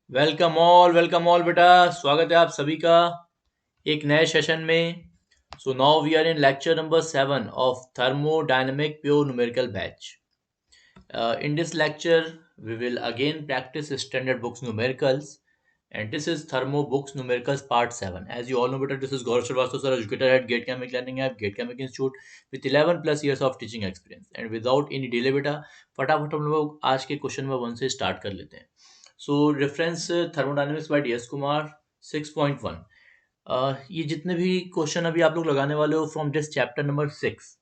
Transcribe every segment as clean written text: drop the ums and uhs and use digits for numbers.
Welcome all बेटा। स्वागत है आप सभी का एक नए सेशन में। So now we are in lecture number 7 of thermodynamic pure numerical batch. In this lecture we will again practice standard books numericals, and this is thermo books numericals part 7. As you all know better, this is Gaurav Srivastava sir, educator at Gate Chemic Learning App, Gate Chemic Institute, with 11 plus years of teaching experience. And without any delay बेटा फटाफट हम लोग आज के question number 1 से start कर लेते हैं. So reference thermodynamics by D S Kumar 6.1. ये जितने भी क्वेश्चन अभी आप लोग लगाने वाले हो फ्रॉम दिस चैप्टर नंबर 6,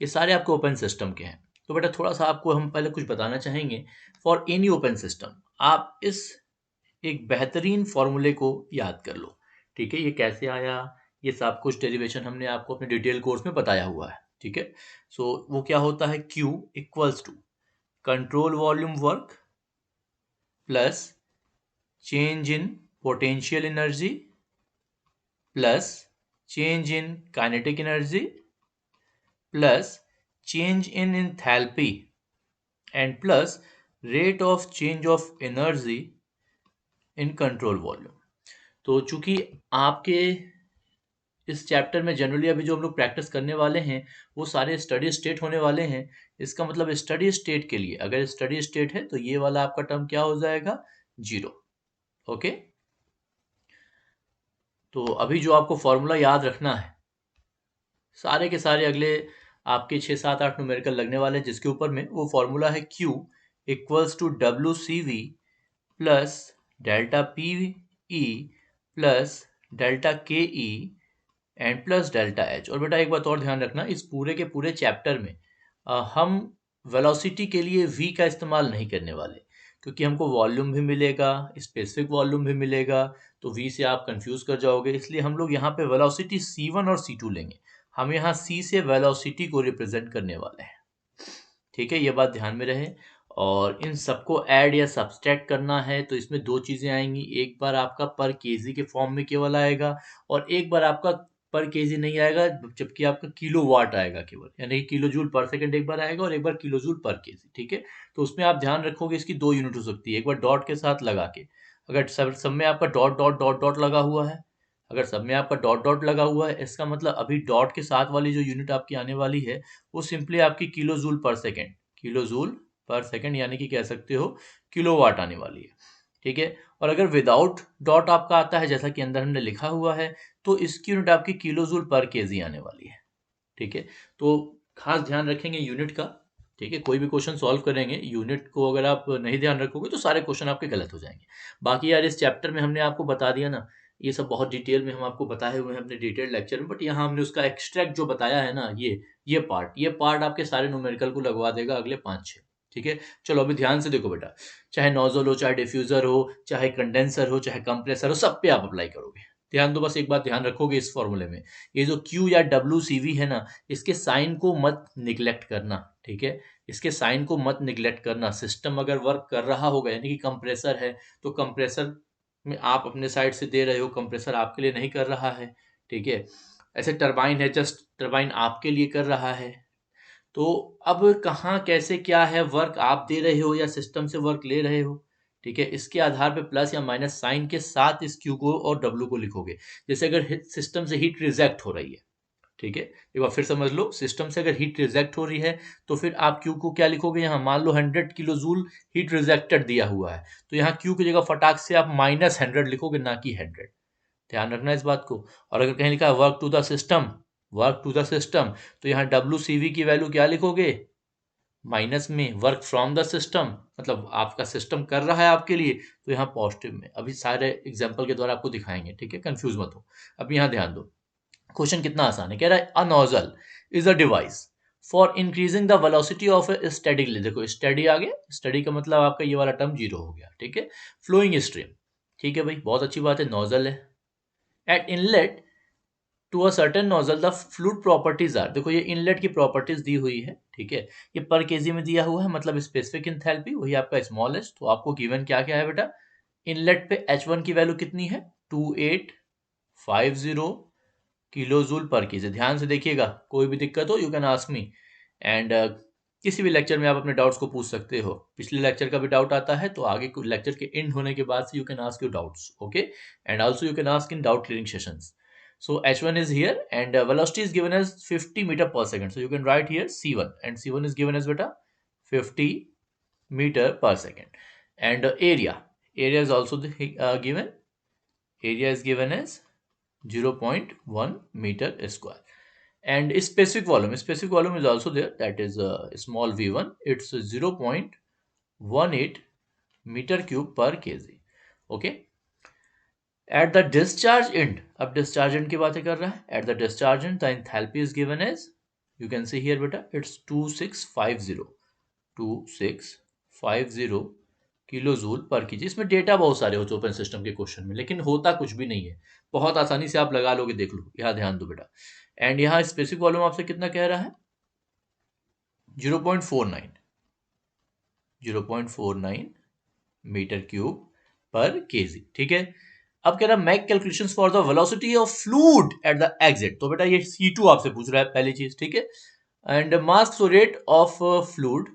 ये सारे आपको ओपन सिस्टम के हैं. तो बेटा थोड़ा सा आपको हम पहले कुछ बताना चाहेंगे. फॉर एनी ओपन सिस्टम आप इस एक बेहतरीन फॉर्मूले को याद कर लो. ठीक है, ये कैसे आया, ये सब कुछ डेरिवेशन हमने आपको अपने डिटेल कोर्स में बताया हुआ है. ठीक है, सो वो क्या होता है, Q equals to control volume work plus change in potential energy plus change in kinetic energy plus change in enthalpy and plus rate of change of energy in control volume. तो चूंकि आपके इस चैप्टर में generally अभी जो हम लोग practice करने वाले हैं वो सारे स्टडी स्टेट होने वाले हैं. इसका मतलब स्टडी स्टेट के लिए अगर स्टडी स्टेट है तो ये वाला आपका टर्म क्या हो जाएगा, जीरो. ओके, तो अभी जो आपको फॉर्मूला याद रखना है, सारे के सारे अगले आपके 6 7 8 न्यूमेरिकल लगने वाले हैं, जिसके ऊपर में वो फॉर्मूला है Q equals to WCV plus delta PE plus delta KE and plus delta H. और बेटा एक बात और ध्यान रखना, इस पूरे के पूरे चैप्टर में हम वेलोसिटी के लिए V का इस्तेमाल नहीं करने वाले, क्योंकि हमको वॉल्यूम भी मिलेगा, स्पेसिफिक वॉल्यूम भी मिलेगा, तो V से आप कंफ्यूज कर जाओगे. इसलिए हम लोग यहाँ पे वेलोसिटी C1 और C2 लेंगे. हम यहाँ C से वेलोसिटी को रिप्रेजेंट करने वाले हैं. ठीक है, ये बात ध्यान में रहे. और इन सबको ऐड या सब्सट्रैक्ट करना है तो इसमें दो चीज़ें आएंगी. एक बार आपका पर केजी के फॉर्म में केवल आएगा और एक बार आपका पर केजी नहीं आएगा, जबकि आपका किलो वाट आएगा केवल, यानी कि किलो जूल पर सेकंड एक बार आएगा और एक बार किलो जूल पर केजी. ठीक है, तो उसमें आप ध्यान रखोगे इसकी दो यूनिट हो सकती है, एक बार डॉट के साथ लगा के. अगर सब में आपका डॉट डॉट डॉट डॉट लगा हुआ है, अगर सब में आपका डॉट डॉट लगा हुआ है, इसका मतलब अभी डॉट के साथ वाली जो यूनिट आपकी आने वाली है वो सिंपली आपकी kilo joule per second, kilo joule per second, यानी कि कह सकते हो किलोवाट आने वाली है. ठीक है, और अगर विदाउट डॉट आपका आता है जैसा कि अंदर हमने लिखा हुआ है, तो इसकी यूनिट आपकी किलो जूल पर केजी आने वाली है. ठीक है, तो खास ध्यान रखेंगे यूनिट का. ठीक है, कोई भी क्वेश्चन सॉल्व करेंगे यूनिट को अगर आप नहीं ध्यान रखोगे तो सारे क्वेश्चन आपके गलत हो जाएंगे. बाकी यार इस चैप्टर में हमने आपको बता दिया ना, ये सब बहुत डिटेल में हम आपको बताए हुए हैं अपने डिटेल लेक्चर में, बट यहाँ हमने उसका एक्सट्रैक्ट जो बताया है ना, ये पार्ट आपके सारे न्यूमेरिकल को लगवा देगा अगले 5 6. ठीक है, चलो अभी ध्यान से देखो बेटा, चाहे नोजल हो, चाहे डिफ्यूजर हो, चाहे कंडेंसर हो, चाहे कंप्रेसर हो, सब पे आप अप्लाई करोगे. ध्यान दो, बस एक बात ध्यान रखोगे इस फॉर्मूले में, ये जो Q या WCV है ना, इसके साइन को मत निग्लेक्ट करना. ठीक है, इसके साइन को मत निग्लेक्ट करना. सिस्टम अगर वर्क कर रहा होगा, यानी कि कंप्रेसर है, तो कंप्रेसर में आप अपने साइड से दे रहे हो, कंप्रेसर आपके लिए नहीं कर रहा है. ठीक है, ऐसे टरबाइन है, जस्ट टरबाइन आपके लिए कर रहा है. तो अब कहाँ कैसे क्या है, वर्क आप दे रहे हो या सिस्टम से वर्क ले रहे हो. ठीक है, इसके आधार पे प्लस या माइनस साइन के साथ इस Q को और W को लिखोगे. जैसे अगर सिस्टम से हीट रिजेक्ट हो रही है, ठीक है, एक बार फिर समझ लो, सिस्टम से अगर हीट रिजेक्ट हो रही है तो फिर आप Q को क्या लिखोगे, यहाँ मान लो 100 किलो जूल हीट रिजेक्टेड दिया हुआ है, तो यहाँ Q की जगह फटाक से आप -100 लिखोगे, ना कि 100. ध्यान रखना इस बात को. और अगर कहीं लिखा है वर्क टू द सिस्टम, तो यहाँ WCV की वैल्यू क्या लिखोगे, माइनस में. वर्क फ्रॉम द सिस्टम मतलब आपका सिस्टम कर रहा है आपके लिए, तो यहाँ पॉजिटिव में. अभी सारे एग्जाम्पल के द्वारा आपको दिखाएंगे. ठीक है, कंफ्यूज मत हो. अब यहाँ ध्यान दो, क्वेश्चन कितना आसान है. कह रहा है a nozzle is a device for increasing the velocity of A steady. देखो स्टेडी आ गया, स्टेडी का मतलब आपका ये वाला टर्म जीरो हो गया. ठीक है, फ्लोइंग स्ट्रीम. ठीक है भाई, बहुत अच्छी बात है, नोजल है. At inlet to a certain nozzle the fluid properties are. देखो ये इनलेट की प्रॉपर्टीज दी हुई है. ठीक है, ये पर केजी में दिया हुआ है, मतलब स्पेसिफिक इंथैल्पी वही आपका स्मॉल एच. तो आपको गिवन क्या क्या है बेटा, इनलेट पे H1 की वैल्यू कितनी है, 2850 किलो जूल पर केजी. ध्यान से देखिएगा, कोई भी दिक्कत हो you can ask me. And किसी भी लेक्चर में आप अपने डाउट्स को पूछ सकते हो। पिछले लेक्चर का भी डाउट आता है तो आगे लेक्चर के एंड होने के बाद से you can ask your doubts, okay, and also you can ask in doubt clearing sessions. So h1 is here and velocity is given as 50 meter per second. So you can write here c1 and c1 is given as beta 50 meter per second. And area is also given. Area is given as 0.1 meter square. And specific volume is also there, that is small v1. It's 0.18 meter cube per kg. Okay. At the discharge end, अब discharge end की बातें कर रहा है. At the discharge end, the enthalpy is given as, you can see here beta, it's 2650 kilo joule पर KG. इसमें data बहुत सारे होते हैं ओपन सिस्टम के क्वेश्चन में, लेकिन होता कुछ भी नहीं है. बहुत आसानी से आप लगा लोगे, देख लो, यहाँ ध्यान दो बेटा. एंड यहाँ स्पेसिफिक वॉल्यूम आपसे कितना कह रहा है? 0.49 मीटर क्यूब पर केजी. ठीक है. अब कह रहा make calculations for the velocity of fluid at the exit. तो बेटा ये C2 आपसे पूछ रहा है पहली चीज. ठीक है. And mass flow rate of fluid,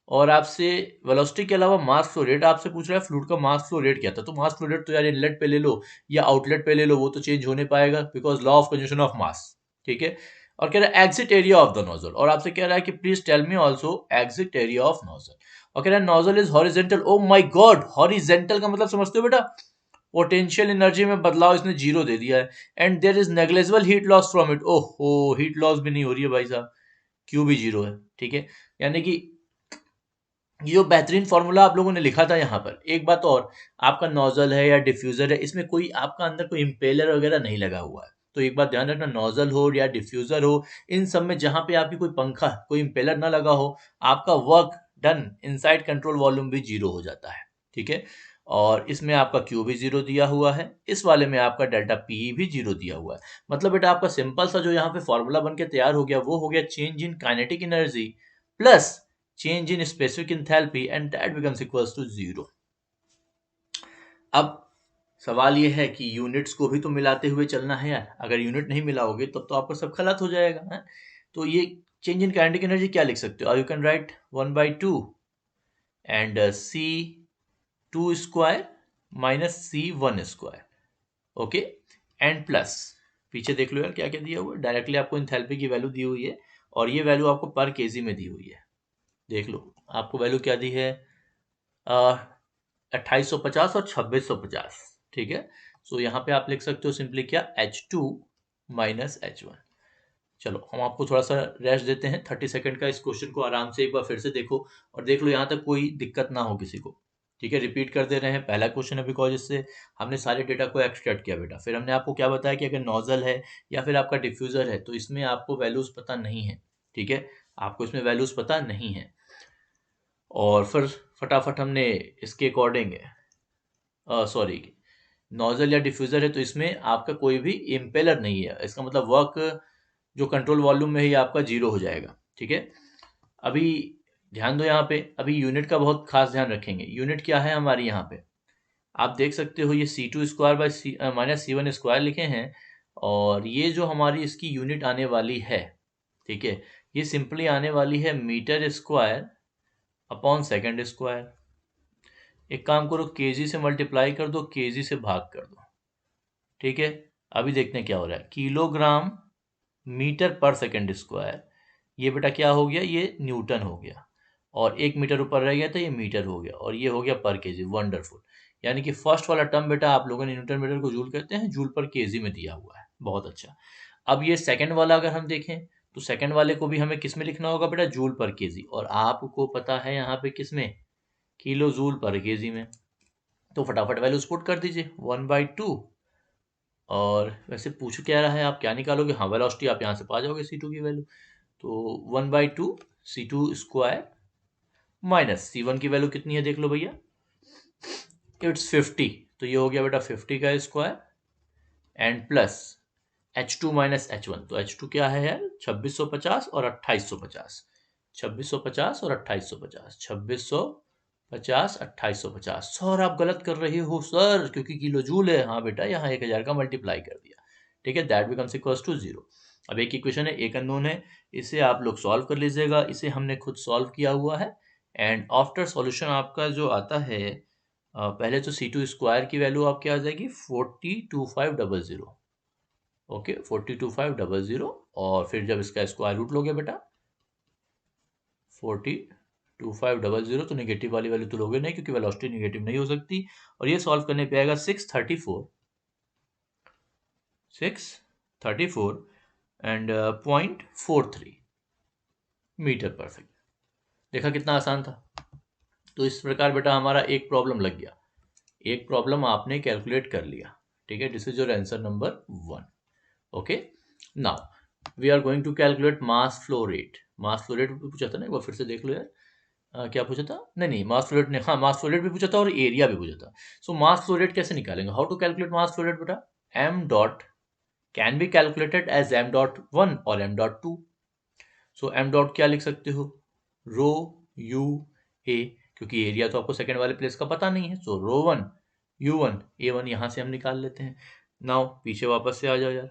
और आपसे वेलोसिटी के अलावा मास फ्लो रेट आपसे पूछ रहा है फ्लूइड का मास फ्लो रेट क्या था. तो मास फ्लो रेट तो यार इनलेट पे ले लो या आउटलेट पे ले लो, वो तो चेंज होने पाएगा because law of conservation of mass. ठीक है. और कह रहा है exit area of the nozzle, और आपसे कह रहा है कि please tell me also exit area of nozzle. और कह रहा है nozzle is horizontal. Oh my God, horizontal का मतलब समझते हो बेटा? पोटेंशियल एनर्जी में बदलाव इसने जीरो दे दिया है. And there is negligible heat loss from it. ओहो, हीट लॉस भी नहीं हो रही है भाई साहब, क्यू भी जीरो है. ठीक है. यानी कि ये बेहतरीन फॉर्मूला आप लोगों ने लिखा था यहाँ पर. एक बात और, आपका नोजल है या डिफ्यूजर है, इसमें कोई आपका अंदर कोई इम्पेलर वगैरह नहीं लगा हुआ है. तो एक बात ध्यान रखना, नोजल हो या डिफ्यूजर हो, इन सब में जहां पे आपकी कोई पंखा, कोई इम्पेलर ना लगा हो, आपका work done inside control volume भी जीरो हो जाता है. ठीक है. और इसमें आपका क्यू भी जीरो दिया हुआ है, इस वाले में आपका डेल्टा पी भी जीरो दिया हुआ है. मतलब बेटा आपका सिंपल सा जो यहाँ पे फॉर्मूला बन के तैयार हो गया, वो हो गया change in kinetic energy plus change in specific enthalpy and that becomes equals to 0. अब सवाल ये है कि यूनिट्स को भी तो मिलाते हुए चलना है यार. अगर यूनिट नहीं मिलाओगे तब तो आपका सब गलत हो जाएगा है? तो ये चेंज इन काइनेटिक एनर्जी क्या लिख सकते हो? You can right 1/2 and C2 square minus C1 square. Okay. And plus पीछे देख लो यार क्या क्या दिया हुआ है. डायरेक्टली आपको इंथैल्पी की वैल्यू दी हुई है और ये वैल्यू आपको पर केजी में दी हुई है. देख लो आपको वैल्यू क्या दी है, 2850 और 2650. ठीक है. सो यहाँ पे आप लिख सकते हो सिंपली क्या, H2 माइनस H1. चलो हम आपको थोड़ा सा रेस्ट देते हैं 30 सेकंड का. इस क्वेश्चन को आराम से एक बार फिर से देखो और देख लो यहाँ तक कोई दिक्कत ना हो किसी को. ठीक है. रिपीट कर दे रहे हैं. पहला क्वेश्चन है बिकॉज इससे हमने सारे डेटा को एक्सट्रैक्ट किया बेटा. फिर हमने आपको क्या बताया कि अगर नोजल है या फिर आपका डिफ्यूजर है तो इसमें आपको वैल्यूज पता नहीं है. ठीक है. आपको इसमें वैल्यूज पता नहीं है. और फिर फटाफट हमने इसके अकॉर्डिंग, सॉरी, नोजल या डिफ्यूजर है तो इसमें आपका कोई भी इम्पेलर नहीं है. इसका मतलब वर्क जो कंट्रोल वॉल्यूम में है आपका जीरो हो जाएगा. ठीक है. अभी ध्यान दो यहाँ पे, अभी यूनिट का बहुत खास ध्यान रखेंगे. यूनिट क्या है हमारी यहाँ पे, आप देख सकते हो ये C2 square by minus C1 square लिखे हैं. और ये जो हमारी इसकी यूनिट आने वाली है, ठीक है, ये सिंपली आने वाली है metre square upon second square. एक काम करो, केजी से मल्टीप्लाई कर दो, केजी से भाग कर दो. ठीक है. अभी देखते हैं क्या हो रहा है. Kilogram metre per second square, ये बेटा क्या हो गया, ये न्यूटन हो गया. और एक मीटर ऊपर रह गया तो ये मीटर हो गया, और ये हो गया पर केजी. वंडरफुल. यानी कि फर्स्ट वाला टर्म बेटा आप लोगों ने न्यूटन मीटर को जूल कहते हैं, जूल पर केजी में दिया हुआ है. बहुत अच्छा. अब ये सेकंड वाला अगर हम देखें तो सेकंड वाले को भी हमें किस में लिखना होगा बेटा, जूल पर केजी. और आपको पता है यहाँ पे किस में, किलो जूल पर केजी में. तो फटाफट वैल्यूज पुट कर दीजिए. 1/2. और वैसे पूछ क्या रहा है, आप क्या निकालोगे, हाँ वेलोसिटी आप यहाँ से पा जाओगे C2 की वैल्यू. तो 1/2 C2 स्क्वायर माइनस C1 की वैल्यू कितनी है देख लो भैया, इट्स 50. तो ये हो गया बेटा 50 का square and plus H2 minus H1. तो H2 क्या है यार, 2650 और 2850. 2650 और 2850. 2650 2850. सर आप गलत कर रहे हो सर, क्योंकि किलो जूल है. हाँ बेटा, यहाँ 1000 का मल्टीप्लाई कर दिया. ठीक है. That becomes equals to 0. अब एक इक्वेशन है, एक अननोन है, इसे आप लोग सॉल्व कर लीजिएगा। इसे हमने खुद सॉल्व किया हुआ है एंड आफ्टर सॉल्यूशन आपका जो आता है पहले तो C2 स्क्वायर की वैल्यू आपकी आ जाएगी 402500। ओके 402500 और फिर जब इसका स्क्वायर रूट लोगे बेटा 402500 तो नेगेटिव वाली वैल्यू तो लोगे नहीं क्योंकि वेलोसिटी नेगेटिव नहीं हो सकती। और ये सॉल्व करने पे आएगा 634 एंड 0.43 मीटर पर सेकेंड। देखा कितना आसान था। तो इस प्रकार बेटा हमारा एक प्रॉब्लम लग गया, एक प्रॉब्लम आपने कैलकुलेट कर लिया। ठीक है, this is your answer number 1। Okay, now we are going to calculate mass flow rate. Mass flow rate भी पूछा था ना, एक बार फिर से देख लो यार। क्या पूछा था? नहीं मास फ्लो रेट ने, हाँ मास फ्लो रेट भी पूछा था और एरिया भी पूछा था। सो मास फ्लो रेट कैसे निकालेंगे? How to calculate mass flow rate बेटा? m dot can be calculated as m dot 1 और m dot 2। So m dot क्या लिख सकते हो? रो यू ए, क्योंकि एरिया तो आपको सेकंड वाले प्लेस का पता नहीं है। सो रो 1 u1 a1 यहां से हम निकाल लेते हैं। नाउ पीछे वापस से आ जाओ यार।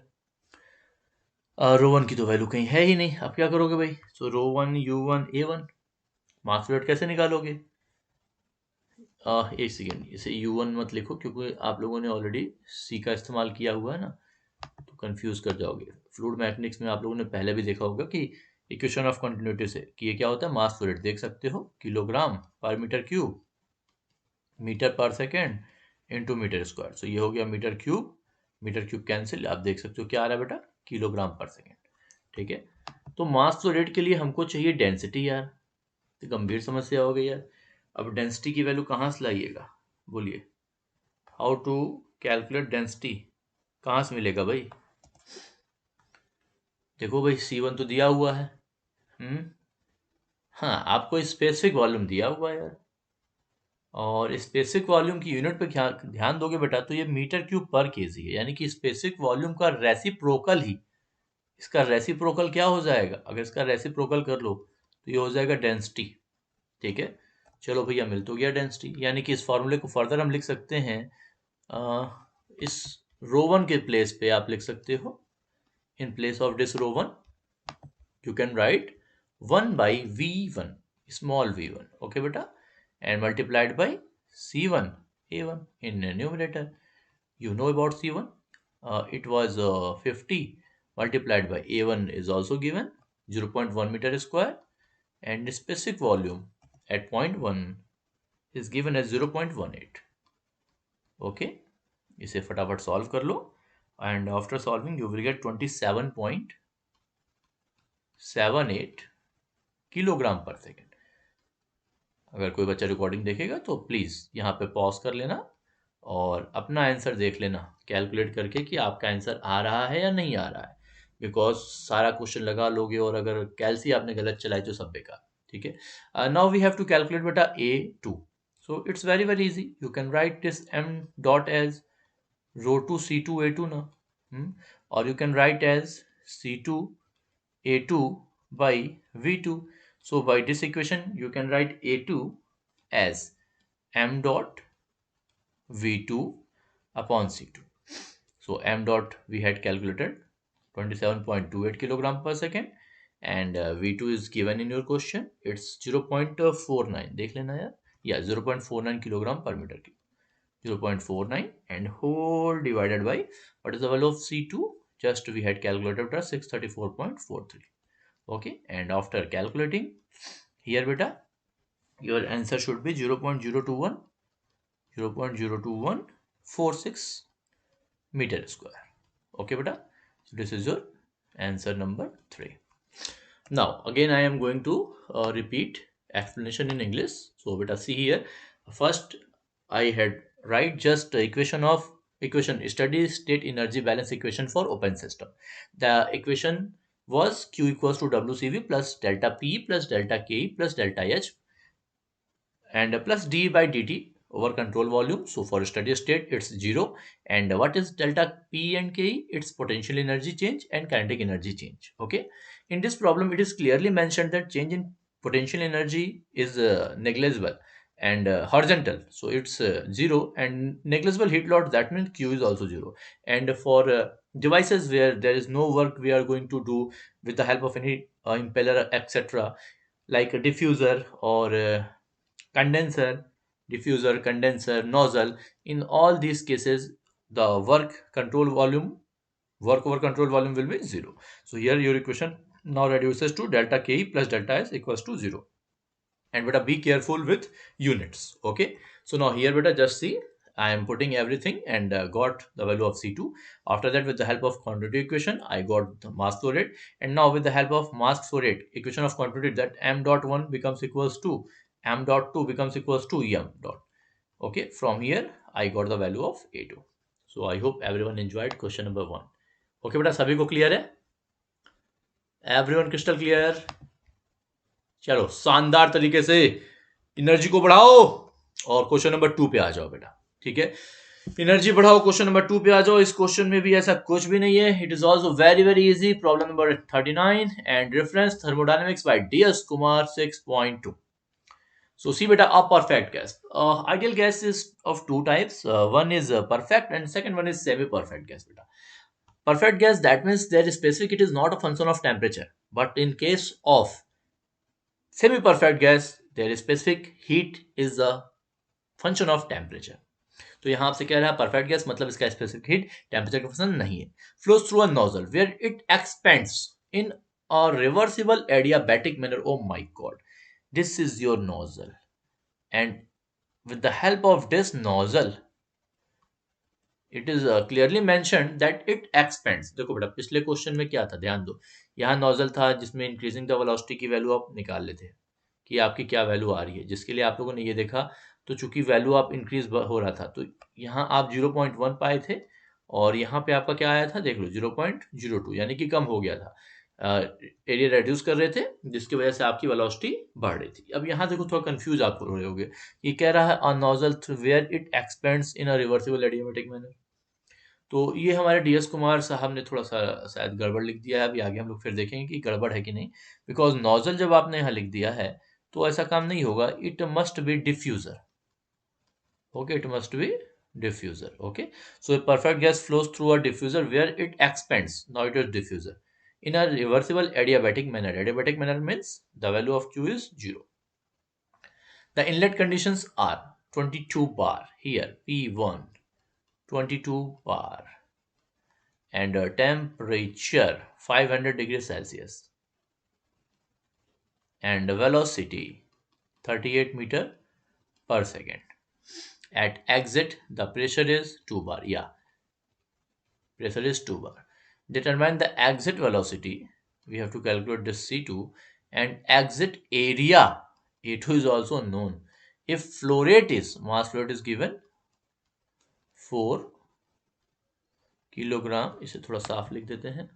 रो 1 की तो वैल्यू कहीं है ही नहीं, अब क्या करोगे भाई? सो रो 1 u1 a1 मास फ्लो रेट कैसे निकालोगे? एक सेकेंड, इसे u1 मत लिखो क्योंकि आप लोगों ने ऑलरेडी c का इस्तेमाल किया हुआ है ना, तो कंफ्यूज कर जाओगे। फ्लूइड मैकेनिक्स में आप लोगों ने पहले भी देखा होगा कि इक्वेशन ऑफ कंटिन्यूटी से कि ये क्या होता है, मास फ्लो रेट। देख सकते हो किलोग्राम पर metre cube metre per second into metre square. सो ये हो गया मीटर क्यूब कैंसिल, आप देख सकते हो क्या आ रहा है बेटा, किलोग्राम पर सेकेंड। ठीक है, तो मास फ्लो रेट के लिए हमको चाहिए डेंसिटी यार, तो गंभीर समस्या हो गई यार। अब डेंसिटी की वैल्यू कहाँ से लाइएगा बोलिए? हाउ टू कैलकुलेट डेंसिटी, कहाँ से मिलेगा भाई? देखो भाई C1 तो दिया हुआ है। हाँ, आपको स्पेसिफिक वॉल्यूम दिया हुआ है यार, और स्पेसिफिक वॉल्यूम की यूनिट पे ध्यान दोगे बेटा तो ये मीटर क्यूब पर केजी है, यानी कि स्पेसिफिक वॉल्यूम का रेसिप्रोकल ही इसका रेसिप्रोकल क्या हो जाएगा? अगर इसका रेसिप्रोकल कर लो तो ये हो जाएगा डेंसिटी। ठीक है, चलो भैया मिल तो गया डेंसिटी, यानी कि इस फॉर्मूले को फर्दर हम लिख सकते हैं। इस रो 1 के प्लेस पे आप लिख सकते हो, in place of this rho 1 you can write 1 by v1 small v1, okay beta, and multiplied by c1 a1 in numerator. You know about c1, it was 50 multiplied by a1 is also given 0.1 meter square, and specific volume at point 1 is given as 0.18. okay, इसे फटाफट solve कर लो and after solving you will get 27.78 kilogram पर second. अगर कोई बच्चा recording देखेगा तो please यहाँ पे पॉज कर लेना और अपना आंसर देख लेना कैलकुलेट करके कि आपका आंसर आ रहा है या नहीं आ रहा है, बिकॉज सारा क्वेश्चन लगा लोगे और अगर कैलसी आपने गलत चलाई तो सब बेकार। ठीक है, now we have to calculate बेटा A2। So it's very very easy, you can write this m dot as rho two C2 A2 ना, और you can write as C2 A2 by V2. So by this equation you can write A2 as m dot V2 upon C2. So m dot we had calculated 27.28 kilogram per second, and V2 is given in your question, it's 0.49, देख लेना यार, yeah 0.49 kilogram per meter cube, 0.49 and whole divided by what is the value of C2, just we had calculated 634.43. okay, and after calculating here beta your answer should be 0.021146 meter square. okay beta, so this is your answer number 3. Now again I am going to repeat explanation in English. So beta see here, first I had write just equation steady state energy balance equation for open system. The equation was Q equals to WCV plus delta P plus delta K plus delta H and plus d by dt over control volume. So for steady state it's 0, and what is delta P and K? It's potential energy change and kinetic energy change. okay, in this problem it is clearly mentioned that change in potential energy is negligible and horizontal, so it's 0, and negligible heat loss, that means Q is also 0. And for devices where there is no work we are going to do with the help of any impeller, etc., like a diffuser or condenser, nozzle, in all these cases the work over control volume will be 0. So here your equation now reduces to delta Ke plus delta S equals to 0. And beta be careful with units. Okay, so now here beta just see, I am putting everything and got the value of C2. After that, with the help of quantity equation, I got the mass flow rate, and now with the help of mass flow rate equation of quantity, that m dot 1 becomes equals to m dot 2 becomes equals to em dot. Okay, from here I got the value of A2. So I hope everyone enjoyed question number 1. Okay बेटा, सभी को clear है? Everyone crystal clear? चलो शानदार तरीके से energy को बढ़ाओ और क्वेश्चन नंबर 2 पे आ जाओ बेटा. ठीक है, एनर्जी बढ़ाओ, क्वेश्चन नंबर 2 पे आ जाओ. इस क्वेश्चन में भी ऐसा कुछ भी नहीं है. It is also very very easy. Problem number 39 and reference thermodynamics by DS Kumar 6.2. So see beta, a perfect gas. Ideal gas is of two types. One is perfect and second one is semi-perfect gas beta. Perfect gas, that means there is specific, it is not a function of temperature. But in case of semi-perfect gas, there is specific heat is a function of temperature. तो यहां आपसे कह रहा है perfect gas मतलब इसका specific heat temperature का function नहीं है. Flows through a nozzle where it expands in a reversible adiabatic manner. Oh my God, this is your nozzle, and with the help of this nozzle it is clearly mentioned that it expands. देखो बेटा, पिछले question में क्या था, ध्यान दो. यहाँ nozzle था जिसमें इंक्रीजिंग द वेलोसिटी की वैल्यू आप निकाल लेते हैं कि आपकी क्या वैल्यू आ रही है, जिसके लिए आप लोगों ने ये देखा. तो चूंकि वैल्यू आप इंक्रीज हो रहा था, तो यहाँ आप 0.1 पाए थे और यहाँ पे आपका क्या आया था, देख लो 0.02, यानी कि कम हो गया था. एरिया रेड्यूस कर रहे थे जिसकी वजह से आपकी वेलोसिटी बढ़ रही थी. अब यहाँ देखो थोड़ा कंफ्यूज आप हो रहे होगे. ये कह रहा है a nozzle where it expands in a reversible adiabatic manner. तो ये हमारे DS कुमार साहब ने थोड़ा सा शायद गड़बड़ लिख दिया है. अभी आगे हम लोग फिर देखेंगे कि गड़बड़ है कि नहीं. बिकॉज नोजल जब आपने यहाँ लिख दिया है तो ऐसा काम नहीं होगा. It must be diffuser. Okay, it must be diffuser. Okay, so a perfect gas flows through a diffuser where it expands. Now it is diffuser in a reversible adiabatic manner. Adiabatic manner means the value of Q is 0. The inlet conditions are 22 bar here, P1 22 bar, and temperature 500 degrees Celsius, and velocity 38 meter per second. At exit the pressure is 2 bar. Yeah, pressure is 2 bar. Determine the exit velocity. We have to calculate this C2, and exit area A2 is also known. If flow rate is, mass flow rate is given 4 kilogram. इसे थोड़ा साफ लिख देते हैं.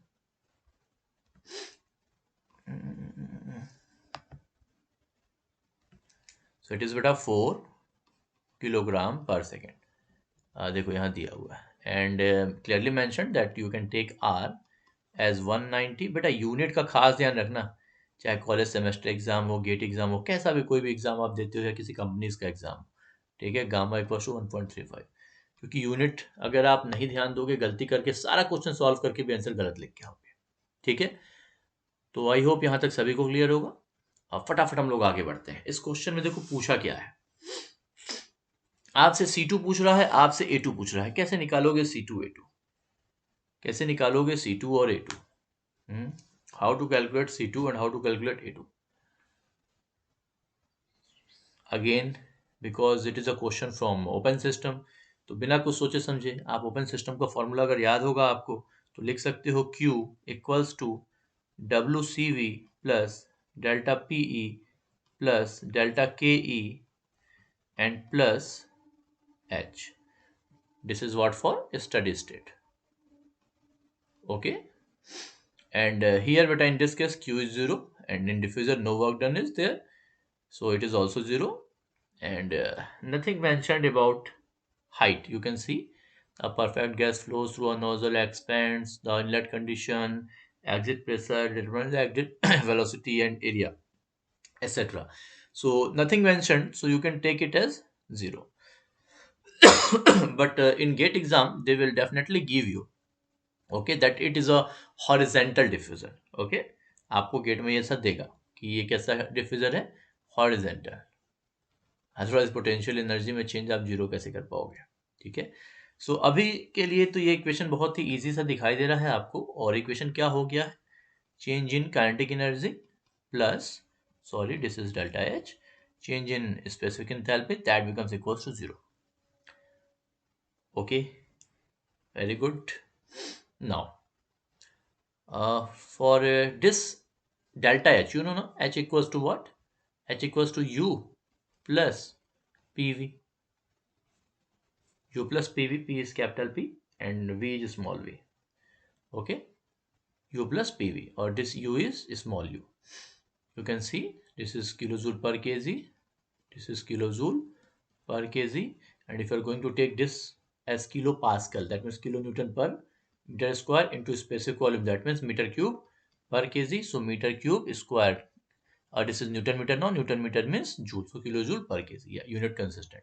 So it is बेटा 4 kilogram पर second. देखो यहाँ दिया हुआ है. And clearly mention that you can take R as 190. बेटा यूनिट का खास ध्यान रखना, चाहे कॉलेज सेमेस्टर एग्जाम हो, गेट एग्जाम हो, कैसा भी कोई भी एग्जाम आप देते हो या किसी कंपनीज का एग्जाम. ठीक है, गामा इक्वल टू 1.35. क्योंकि यूनिट अगर आप नहीं ध्यान दोगे, गलती करके सारा क्वेश्चन सॉल्व करके भी आंसर गलत लिख के आओगे. ठीक है, तो आई होप यहाँ तक सभी को क्लियर होगा. अब फटाफट हम लोग आगे बढ़ते हैं. इस क्वेश्चन में देखो पूछा क्या है. आपसे C2 पूछ रहा है, आपसे A2 पूछ रहा है. कैसे निकालोगे C2 A2? कैसे निकालोगे C2 और A2? How to calculate C2 and how to calculate A2? Again because it is a question from open system, तो बिना कुछ सोचे समझे आप ओपन सिस्टम का फॉर्मूला अगर याद होगा आपको तो लिख सकते हो Q equals to WCV plus delta PE plus delta KE and plus H. This is what for steady state. Okay, and here but in this case Q is 0 and in diffuser no work done is there, so it is also 0. And nothing mentioned about height. You can see a perfect gas flows through a nozzle, expands, the inlet condition, exit pressure, determines the exit velocity and area, etc. So nothing mentioned, so you can take it as 0. But in GATE exam they will definitely give you, okay, that it is a horizontal diffuser. Okay, आपको gate में ऐसा देगा कि ये कैसा diffuser है, horizontal. Otherwise potential energy में change आप जीरो कैसे कर पाओगे। ठीक है, सो अभी के लिए तो ये इक्वेशन बहुत ही इजी सा दिखाई दे रहा है आपको। और इक्वेशन क्या हो गया है, change in kinetic energy plus, sorry this is delta H, change in specific enthalpy that becomes equals to 0। Okay, very good. Now for this delta h, you know na, h equals to what, h equals to u plus pv, u plus pv, p is capital P and v is small v. Okay, u plus pv, or this u is small u. You can see this is kilojoule per kg, this is kilojoule per kg, and if you are going to take this as kilopascal, that means kilonewton per meter square into specific volume, that means meter cube per kg. So meter cube square, this is newton metre, no newton metre means joule, so kilo joule पर KG या unit consistent.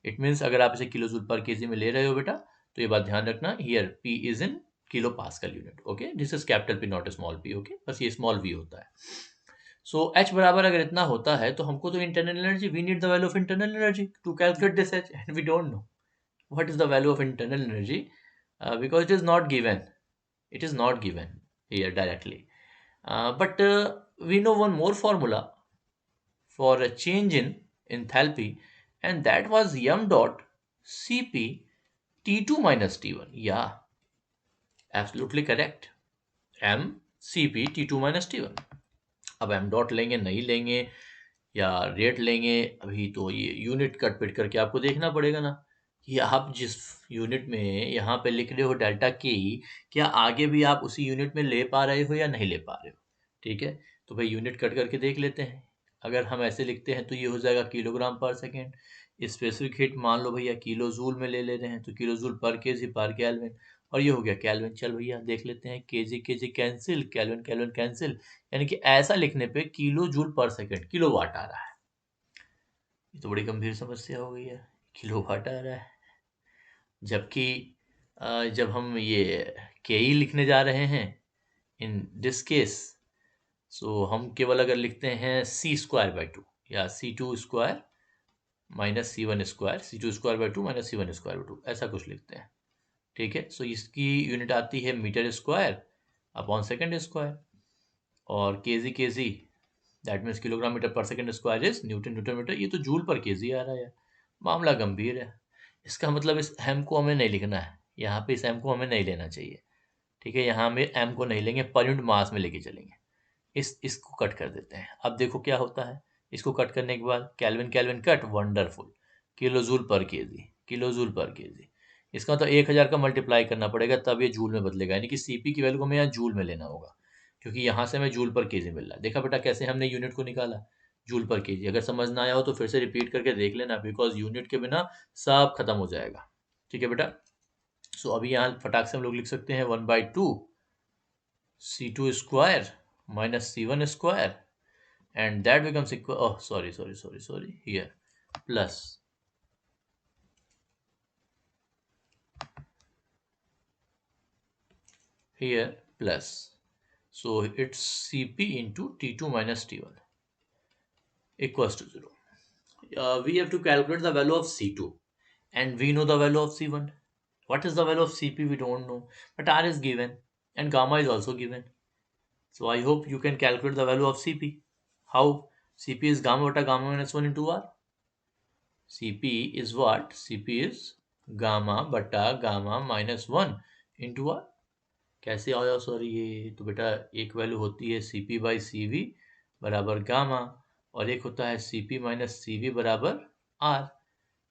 It means अगर आप इसे kilo joule पर KG में ले रहे हो बेटा, तो ये बात ध्यान रखना, here P is in kilo pascal unit. Okay, this is capital P not small P. Okay, बस ये स्मॉल वी होता है। सो एच बराबर अगर इतना होता है तो हमको तो internal energy, we need the value of internal energy to calculate this H, and we don't know what is the value of internal energy, because it is not given, it is not given here directly. But we know one more formula for a change in enthalpy, and that was m dot cp t2 minus t1. Yeah, absolutely correct, m cp t2 minus t1। अब m dot लेंगे नहीं लेंगे या rate लेंगे, अभी तो ये unit cut पिट करके आपको देखना पड़ेगा ना कि आप जिस यूनिट में यहाँ पे लिख रहे हो डेल्टा के, क्या आगे भी आप उसी यूनिट में ले पा रहे हो या नहीं ले पा रहे हो। ठीक है, तो भाई यूनिट कट करके देख लेते हैं। अगर हम ऐसे लिखते हैं तो ये हो जाएगा किलोग्राम पर सेकेंड। स्पेसिफिक हीट मान लो भैया किलो जूल में ले रहे हैं, तो किलो जूल पर केजी पर केल्विन, और ये हो गया केल्विन। चल भैया देख लेते हैं, kg kg cancel, kelvin kelvin cancel, यानी कि ऐसा लिखने पे kilo joule per second kilo watt आ रहा है। ये तो बड़ी गंभीर समस्या हो गई है, किलो वाट आ रहा है। जबकि जब हम ये के ई लिखने जा रहे हैं इन दिस केस, सो हम केवल अगर लिखते हैं सी स्क्वायर बाई टू या C two square minus C one square, C two square by two minus C one square by two, ऐसा कुछ लिखते हैं। ठीक है, सो इसकी यूनिट आती है metre square upon second square, और kg that means kilogram metre per second square is newton newton metre. ये तो जूल पर केजी आ रहा है, मामला गंभीर है। इसका मतलब इस एम को हमें नहीं लिखना है यहाँ पे, इस एम को हमें नहीं लेना चाहिए। ठीक है, यहाँ में एम को नहीं लेंगे, पर यूनिट मास में लेके चलेंगे। इसको कट कर देते हैं। अब देखो क्या होता है, इसको कट करने के बाद kelvin kelvin cut, wonderful, kilo joule पर केजी, किलो जूल पर केजी। इसका तो 1000 का मल्टीप्लाई करना पड़ेगा तब ये जूल में बदलेगा, यानी कि सीपी की वैल्यू को हमें यहाँ जूल में लेना होगा, क्योंकि यहाँ से हमें जूल पर केजी मिल रहा है। देखा बेटा कैसे हमने यूनिट को निकाला, जूल पर केजी। अगर समझ ना आया हो तो फिर से रिपीट करके देख लेना, बिकॉज यूनिट के बिना सब खत्म हो जाएगा। ठीक है बेटा, सो अभी यहाँ फटाक से हम लोग लिख सकते हैं 1/2 C2 square minus C1 square, and that becomes equal, oh sorry, here plus here plus, so it's Cp into T2 minus T1 equals to 0. We have to calculate the value of C2, and we know the value of C1. What is the value of Cp we don't know, but R is given and gamma is also given. So I hope you can calculate the value of Cp. How? Cp is gamma beta gamma minus 1 into R. Cp is what? Cp is gamma बटा gamma minus 1 into are. कैसे आया sorry, ये तो बेटा एक value होती है Cp by सी बराबर गामा, और एक होता है Cp माइनस सी बराबर आर।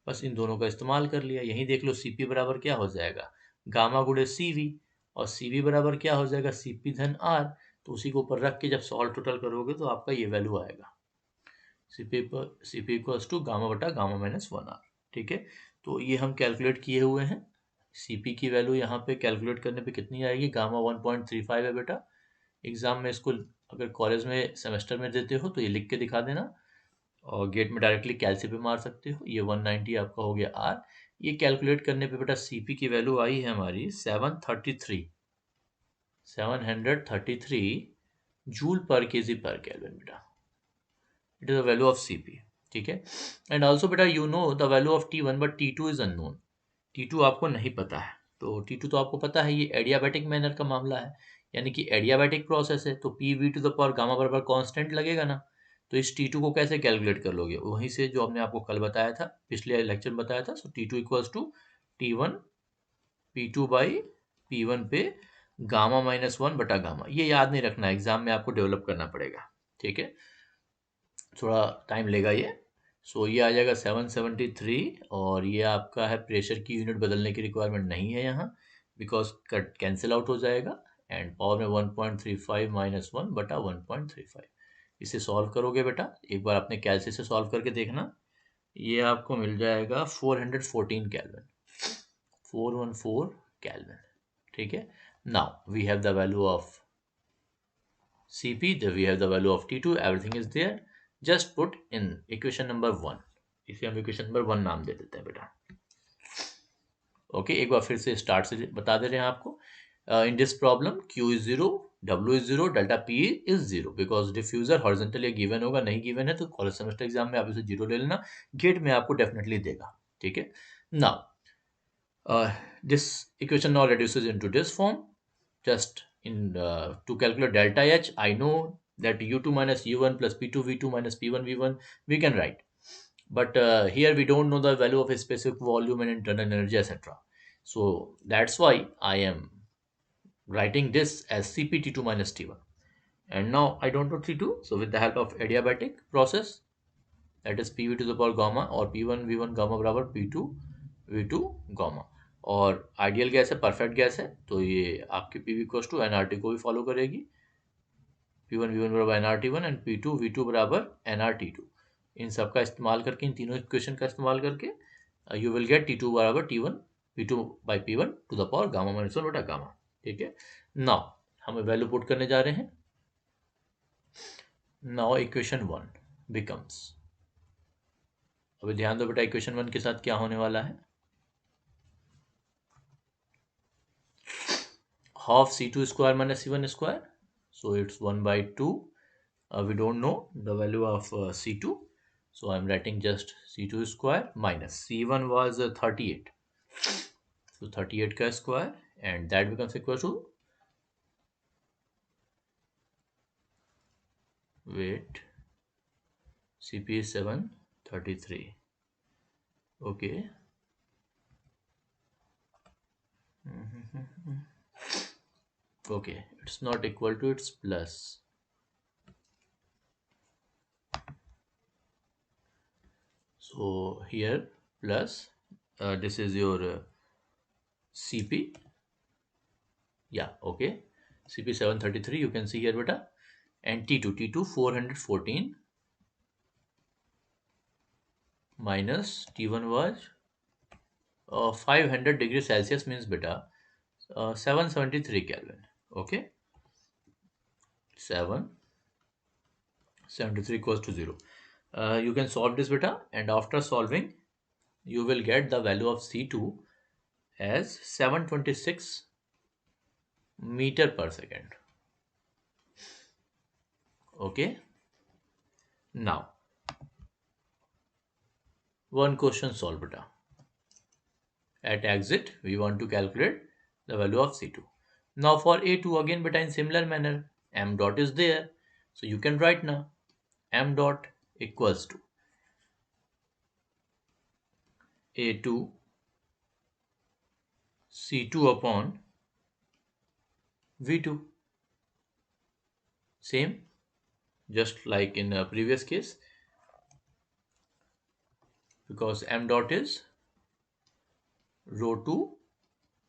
बस इन दोनों का इस्तेमाल कर लिया। यहीं देख लो Cp बराबर क्या हो जाएगा, गामा गुणे Cv, और Cv बराबर क्या हो जाएगा, Cp धन आर। तो उसी को ऊपर रख के जब सॉल्व टोटल करोगे तो आपका ये वैल्यू आएगा, Cp इक्वल्स टू गामा बटा गामा माइनस 1 आर। ठीक है, तो ये हम कैलकुलेट किए हुए हैं। Cp की वैल्यू यहाँ पे कैलकुलेट करने पे कितनी आएगी, गामा 1.35 है बेटा। एग्जाम में इसको अगर कॉलेज में सेमेस्टर में देते हो तो ये लिख के दिखा देना, और गेट में डायरेक्टली कैलसी पे मार सकते हो। ये 190 आपका हो गया आर। ये कैलकुलेट करने पे बेटा सीपी की वैल्यू आई है हमारी 733 जूल पर केजी पर केल्विन बेटा। It is the value of CP. ठीक है। एंड ऑल्सो बेटा you know the value of T1 but T2 is unknown. T2 आपको नहीं पता है। तो T2 तो आपको पता है, ये एडियाबैटिक मैनर का मामला है, यानी कि एडियाबैटिक प्रोसेस है, तो P V to the power gamma बराबर कांस्टेंट लगेगा ना। तो इस T2 को कैसे कैलकुलेट कर लोगे, वहीं से जो हमने आपको कल बताया था, पिछले लेक्चर में बताया था। सो T2 equals to T1 P2 by P1 पे गामा -1 बटा गामा। ये याद नहीं रखना, एग्जाम में आपको डेवलप करना पड़ेगा। ठीक है, थोड़ा टाइम लेगा ये। सो ये आ जाएगा 773। और ये आपका है प्रेशर की यूनिट बदलने की रिक्वायरमेंट नहीं है यहाँ, बिकॉज कट कैंसिल आउट हो जाएगा। एंड पावर में 1.35 -1 बटा 1.35। इसे सॉल्व करोगे बेटा, एक बार अपने कैलसी से सॉल्व करके देखना। ये आपको मिल जाएगा 414 केल्विन, 414 केल्विन। ठीक है। Now we have the value of Cp, then we have the value of T2, everything is there. Just put in equation number 1। इसे हम इक्वेशन नंबर 1 नाम दे देते हैं बेटा। ओके, एक बार फिर से स्टार्ट से बता दे रहे हैं आपको। In this problem Q is 0, W is 0, delta P is 0, because diffuser horizontal ये गिवन होगा, नहीं गिवन है तो कॉलेज सेमेस्टर एग्जाम में आप इसे 0 ले लेना, गेट में आपको डेफिनेटली देगा। ठीक है। Now this equation now reduces into this form. Just to calculate delta H, I know that U2 minus U1 plus P2 V2 minus P1 V1 we can write, but here we don't know the value of a specific volume and internal energy, etc. So that's why I am writing this as CpT2 minus T1. And now I don't know T2, so with the help of adiabatic process, that is PV to the power gamma, और P1 V1 gamma बराबर P2 V2 gamma. और ideal gas है, perfect gas है, तो ये आपकी PV equals to NRT को भी फॉलो करेगी। P1 V1 बराबर NRT1 एंड P2 V2 बराबर NRT2। इन सब का इस्तेमाल करके, इन तीनों इक्वेशन का इस्तेमाल करके यू विल गेट T2 बराबर T1 P2 by P1 to the power gamma -1 बटा गामा। ठीक है। नाउ हम वैल्यू पुट करने जा रहे हैं। नाउ इक्वेशन 1 बिकम्स, अभी ध्यान दो बेटा, इक्वेशन 1 के साथ क्या होने वाला है। half C2 square minus C1 square, so it's 1 by 2. We don't know the value of C2, so I'm writing just C2 square minus C1 was 38, so 38 ka square, and that becomes equal to, wait, Cp is 733. Okay. Okay, it's not equal to, it's plus. So here plus, this is your Cp. Yeah, okay. Cp 733 you can see here beta, and T2 414 minus T1 was 500 degree Celsius, means beta 773 Kelvin. Okay, 773 equals to 0. You can solve this beta, and after solving you will get the value of C2 as 726 meter per second. Okay, now one question solve beta. At exit we want to calculate the value of C2. Now for A2 again beta, in similar manner, m dot is there, so you can write now m dot equals to A2 C2 upon V2. Same, just like in a previous case, because m dot is rho 2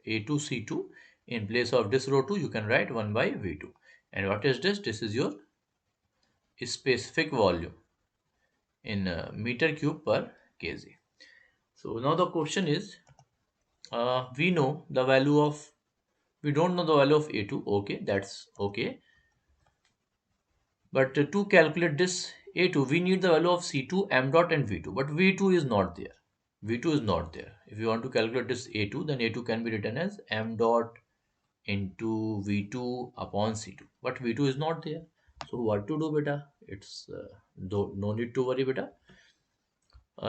A2 C2. In place of this rho 2 you can write 1 by V2. And what is this? This is your specific volume in meter cube per kg. So now the question is, we know the value of, we don't know the value of A2. Okay, that's okay. But to calculate this A2, we need the value of C2, m dot and V2, but V2 is not there. V2 is not there. If you want to calculate this A2, then A2 can be written as m dot into V2 upon C2, but V2 is not there. So what to do, beta? It's no need to worry, beta.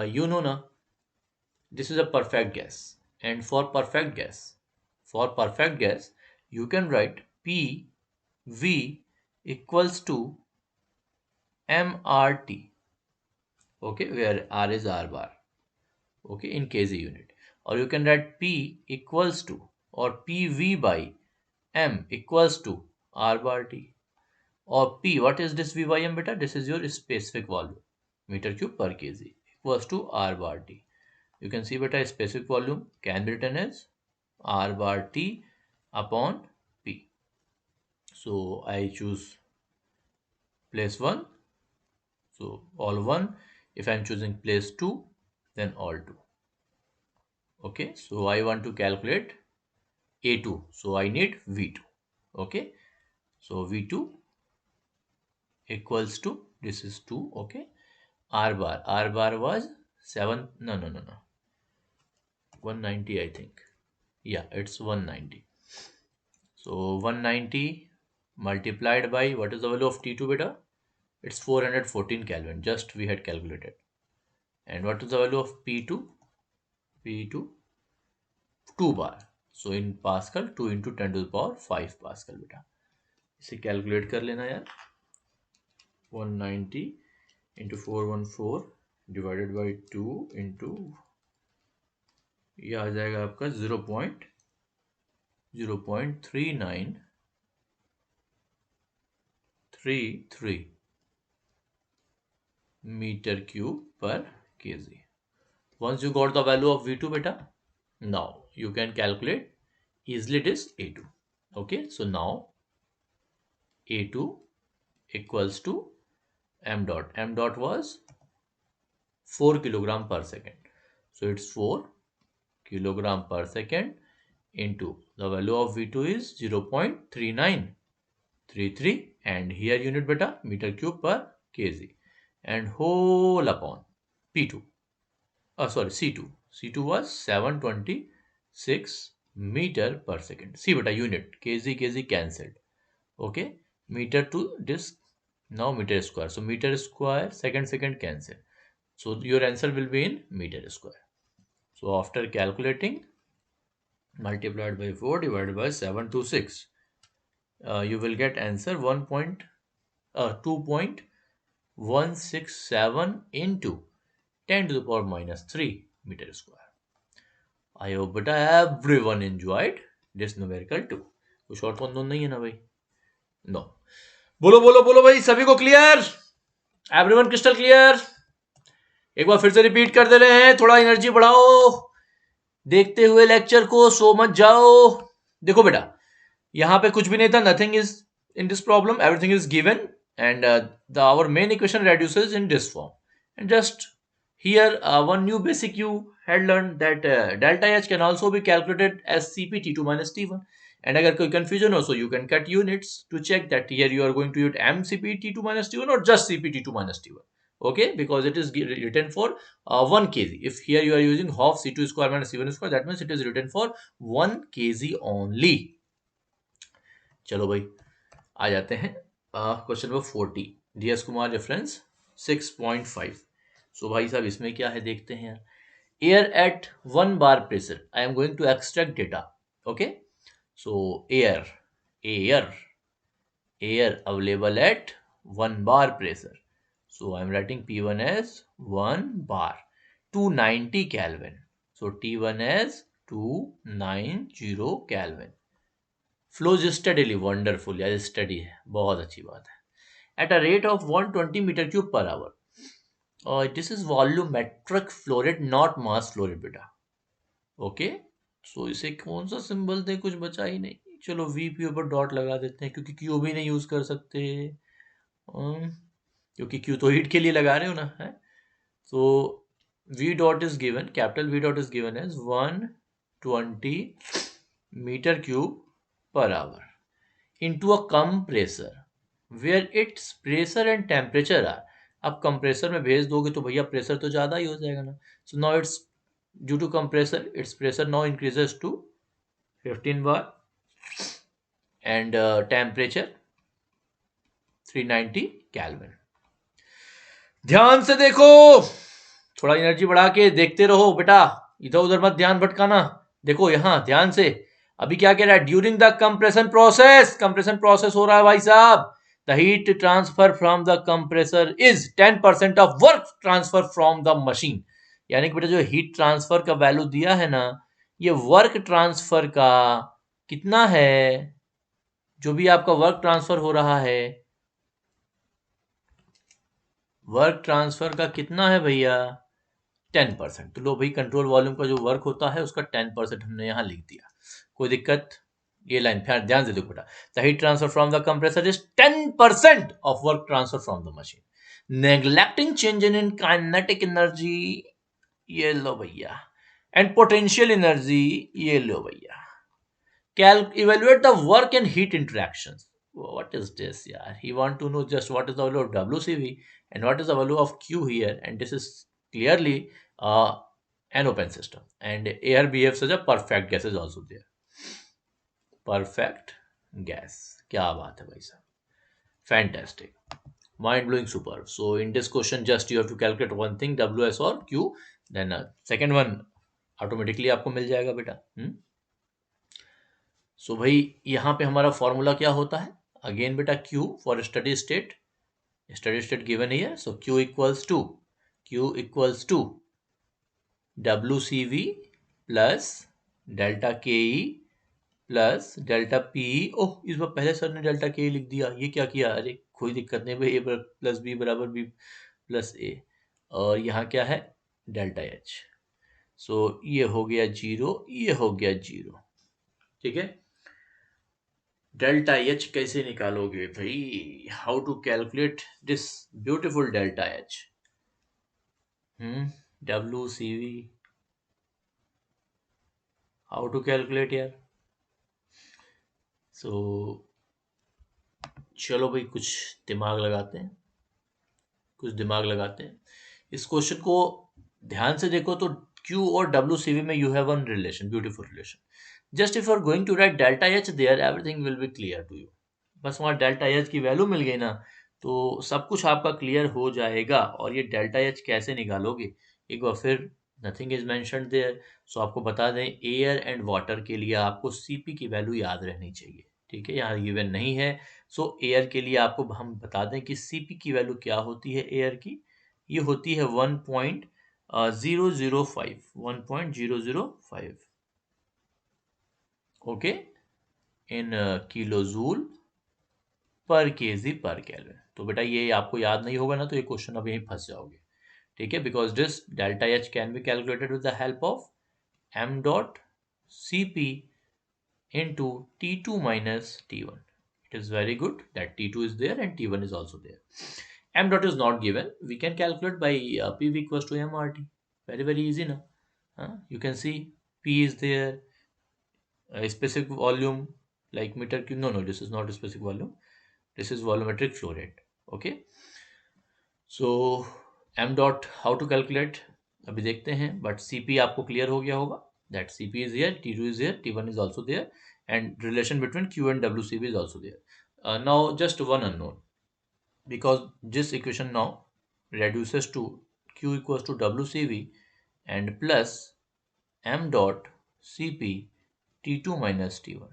You know na, this is a perfect guess, and for perfect guess, you can write P V equals to MRT. Okay, where R is R bar. Okay, in kg unit, or you can write P equals to, or PV by M equals to R bar T, or P, what is this V by M, beta? This is your specific volume, meter cube per kg, equals to R bar T. You can see, beta, specific volume can be written as R bar T upon P. So I choose place 1, so all 1. If I'm choosing place 2, then all 2. Okay, so I want to calculate A2, so I need V2. Okay, so V2 equals to, this is 2. Okay, R bar was 7, no, 190, I think. Yeah, it's 190. So 190 multiplied by, what is the value of T2, beta? It's 414 Kelvin, just we had calculated. And what is the value of P2? P2, 2 bar. So in Pascal, 2 into 10 to the power 5 Pascal, beta. इसे calculate कर लेना यार. 190 into 414 divided by 2 into, ये आ जाएगा आपका 0.3933 meter cube per kg. Once you got the value of V2, beta, now you can calculate easily this A2. Okay, so now A2 equals to m dot. M dot was 4 kilogram per second. So it's 4 kilogram per second into the value of V2 is 0.3933, and here unit, beta, meter cube per kg, and whole upon P2. Sorry, C2. C2 was 726 meter per second. See, beta, unit kg cancelled. Okay, meter to this, now meter square. So meter square, second cancel. So your answer will be in meter square. So after calculating, multiplied by 4 divided by 726, you will get answer 2.167 into 10 to the power minus 3 meter square. I hope beta everyone enjoyed this numerical too. कुछ और तो unknown नहीं है ना भाई? No. बोलो बोलो बोलो भाई, सभी को क्लियर? Everyone crystal clear? एक बार फिर से रिपीट कर दे रहे हैं, थोड़ा एनर्जी बढ़ाओ, देखते हुए लेक्चर को, सो मत जाओ. देखो बेटा, यहां पे कुछ भी नहीं था, nothing is in this problem, everything is given, and our main equation reduces in this form. And just here one new basic you had learned, that delta H can also be calculated as Cp T2 minus T1. And अगर कोई confusion हो, so you can cut units to check that here you are going to use m Cp T2 minus T1 or just Cp T2 minus T1. Okay, because it is written for 1 kg. If here you are using half C2 square minus C1 square, that means it is written for 1 kg only. चलो भाई, आ जाते हैं question number 40, DS Kumar reference 6.5. सो भाई साहब, इसमें क्या है देखते हैं यार. Air at 1 bar pressure, I am going to extract data. Okay, so air available at 1 bar pressure. So I am writing P1 as 1 bar, 290 Kelvin. So T1 as 290 Kelvin. Flows steadily, wonderful यार, steady है, बहुत अच्छी बात है. At a rate of 120 metre cube पर hour. और this is volumetric flow rate, not mass flow rate बेटा. Okay, so इसे कौन सा सिंबल दे, कुछ बचा ही नहीं. चलो वी पी ऊपर डॉट लगा देते हैं, क्योंकि क्यू भी नहीं यूज कर सकते, क्योंकि क्यू तो हीट के लिए लगा रहे हो ना है. तो V dot is given, capital V dot is given as 120 meter cube per hour into a compressor where its pressure and temperature are अब कंप्रेसर में भेज दोगे तो भैया प्रेशर तो ज़्यादा ही हो जाएगा ना. So now it's due to compressor, it's pressure now increases to 15 bar and temperature 390 Kelvin. ध्यान से देखो, थोड़ा एनर्जी बढ़ा के देखते रहो बेटा, इधर उधर मत ध्यान भटकाना. देखो यहां ध्यान से, अभी क्या कह रहा है, ड्यूरिंग द कंप्रेशन प्रोसेस हो रहा है भाई साहब. The heat transfer from the compressor is 10% of work transfer from the machine. यानी कि बेटा जो हीट ट्रांसफर का वैल्यू दिया है ना, ये वर्क ट्रांसफर का कितना है, जो भी आपका वर्क ट्रांसफर हो रहा है, वर्क ट्रांसफर का कितना है भैया, 10%. तो लो भाई, कंट्रोल वॉल्यूम का जो वर्क होता है उसका 10% हमने यहाँ लिख दिया. कोई दिक्कत? ये लाइन ध्यान से देखो बेटा, the heat transfer from the compressor is 10% of work transfer from the machine. Neglecting change in kinetic energy, ये लो भैया, एंड पोटेंशियल एनर्जी, ये लो भैया. Evaluate the work and heat interactions. What is this, yaar? He want to know just what is the value of WCV and what is the value of Q here, and this is clearly an open system. And air behaves as a perfect gas is also there. Perfect gas. क्या बात है भाई साहब. Fantastic. Mind blowing, superb. So in this question, just you have to calculate one thing, WS or Q. Then second one automatically आपको मिल जाएगा बेटा. सो भाई यहाँ पे हमारा फॉर्मूला क्या होता है, अगेन बेटा Q for steady state given here. So Q equals to WCV plus delta KE plus delta PE. Oh, इस बार पहले सर ने डेल्टा KE लिख दिया, ये क्या किया, अरे कोई दिक्कत नहीं भाई, A प्लस B बराबर B प्लस A. और यहाँ क्या है, डेल्टा H. सो ये हो गया 0, ये हो गया 0. ठीक है. डेल्टा एच कैसे निकालोगे भाई, how to calculate this beautiful delta H. WCV, how to calculate यार. सो चलो भाई, कुछ दिमाग लगाते हैं. इस क्वेश्चन को ध्यान से देखो तो Q और WCV में you have one relation, beautiful relation. Just if you are going to write delta H there, everything will be clear to you. बस वहाँ डेल्टा एच की वैल्यू मिल गई ना, तो सब कुछ आपका क्लियर हो जाएगा. और ये डेल्टा एच कैसे निकालोगे, एक बार फिर, नथिंग इज मेंशन्ड देयर. सो आपको बता दें, एयर एंड वाटर के लिए आपको CP की वैल्यू याद रहनी चाहिए. ठीक है, यहाँ गिवन नहीं है. सो एयर के लिए आपको हम बता दें कि CP की वैल्यू क्या होती है एयर की, ये होती है 1.005. ओके, इन किलो जूल पर केजी पर केल्विन. तो बेटा ये आपको याद नहीं होगा ना, तो ये क्वेश्चन अब यहीं फंस जाओगे. ठीक है, because this delta H can be calculated with the help of m dot CP into T2 minus T1. It is very good that T2 is there and T1 is also there. M dot is not given. We can calculate by PV equals to MRT. Very easy now. You can see P is there. A specific volume like meter cube. No, this is not a specific volume. This is volumetric flow rate. Okay. So m dot how to calculate अभी देखते हैं, but CP आपको clear हो गया होगा. That CP is here, T2 is here, T1 is also there, and relation between Q and WCV is also there. Now just one unknown, because this equation now reduces to Q equals to WCV and plus m dot CP T2 minus T1.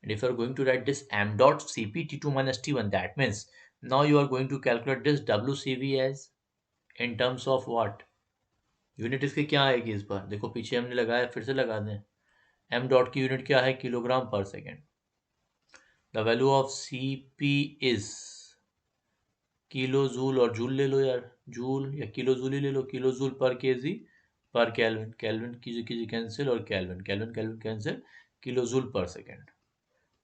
And if you are going to write this m dot CP T2 minus T1, that means now you are going to calculate this WCV as in terms of what? Unit इसकी क्या आएगी इस बार, देखो पीछे हमने लगाया, फिर से लगा दें. m डॉट की यूनिट क्या है, किलोग्राम पर second. The value of CP is kilo joule, और जूल ले लो यार, जूल या किलो जूल ही ले लो, किलो जूल पर केजी पर केल्विन. केल्विन कीजिए कैंसिल, और kelvin cancel, kilo joule per second.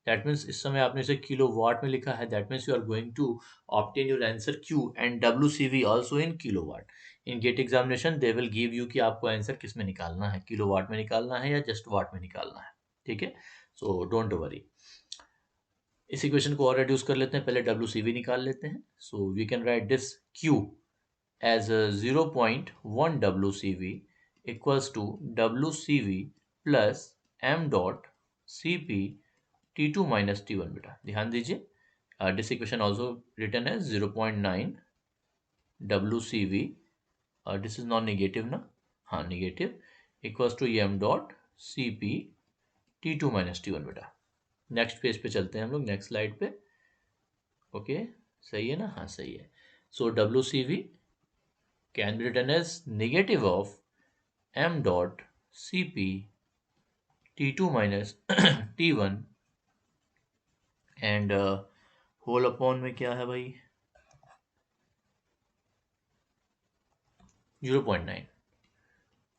That means इस समय आपने इसे किलो वाट में लिखा है. That means you are going to obtain your answer Q and WCV also in kilo watt. In GATE examination they will give you कि आपको answer किस में निकालना है, किलो वाट में निकालना है या जस्ट वाट में निकालना है. ठीक है, सो डोंट वरी. इस इक्वेशन को और रिड्यूस कर लेते हैं, पहले WCV निकाल लेते हैं. So we can write this Q as 0.1 WCV equals to WCV plus m dot Cp T2 minus T1 बेटा ध्यान दीजिए. This equation also written as 0.9 WCV. This is non-negative ना, हाँ negative, equals to m dot Cp T2 minus T1 बेटा. Next page पे चलते हैं हम लोग, नेक्स्ट स्लाइड पे. ओके सही है ना, हाँ सही है. So WCV can be written as negative of m dot Cp T2 minus T1 and whole upon में क्या है भाई 0.9.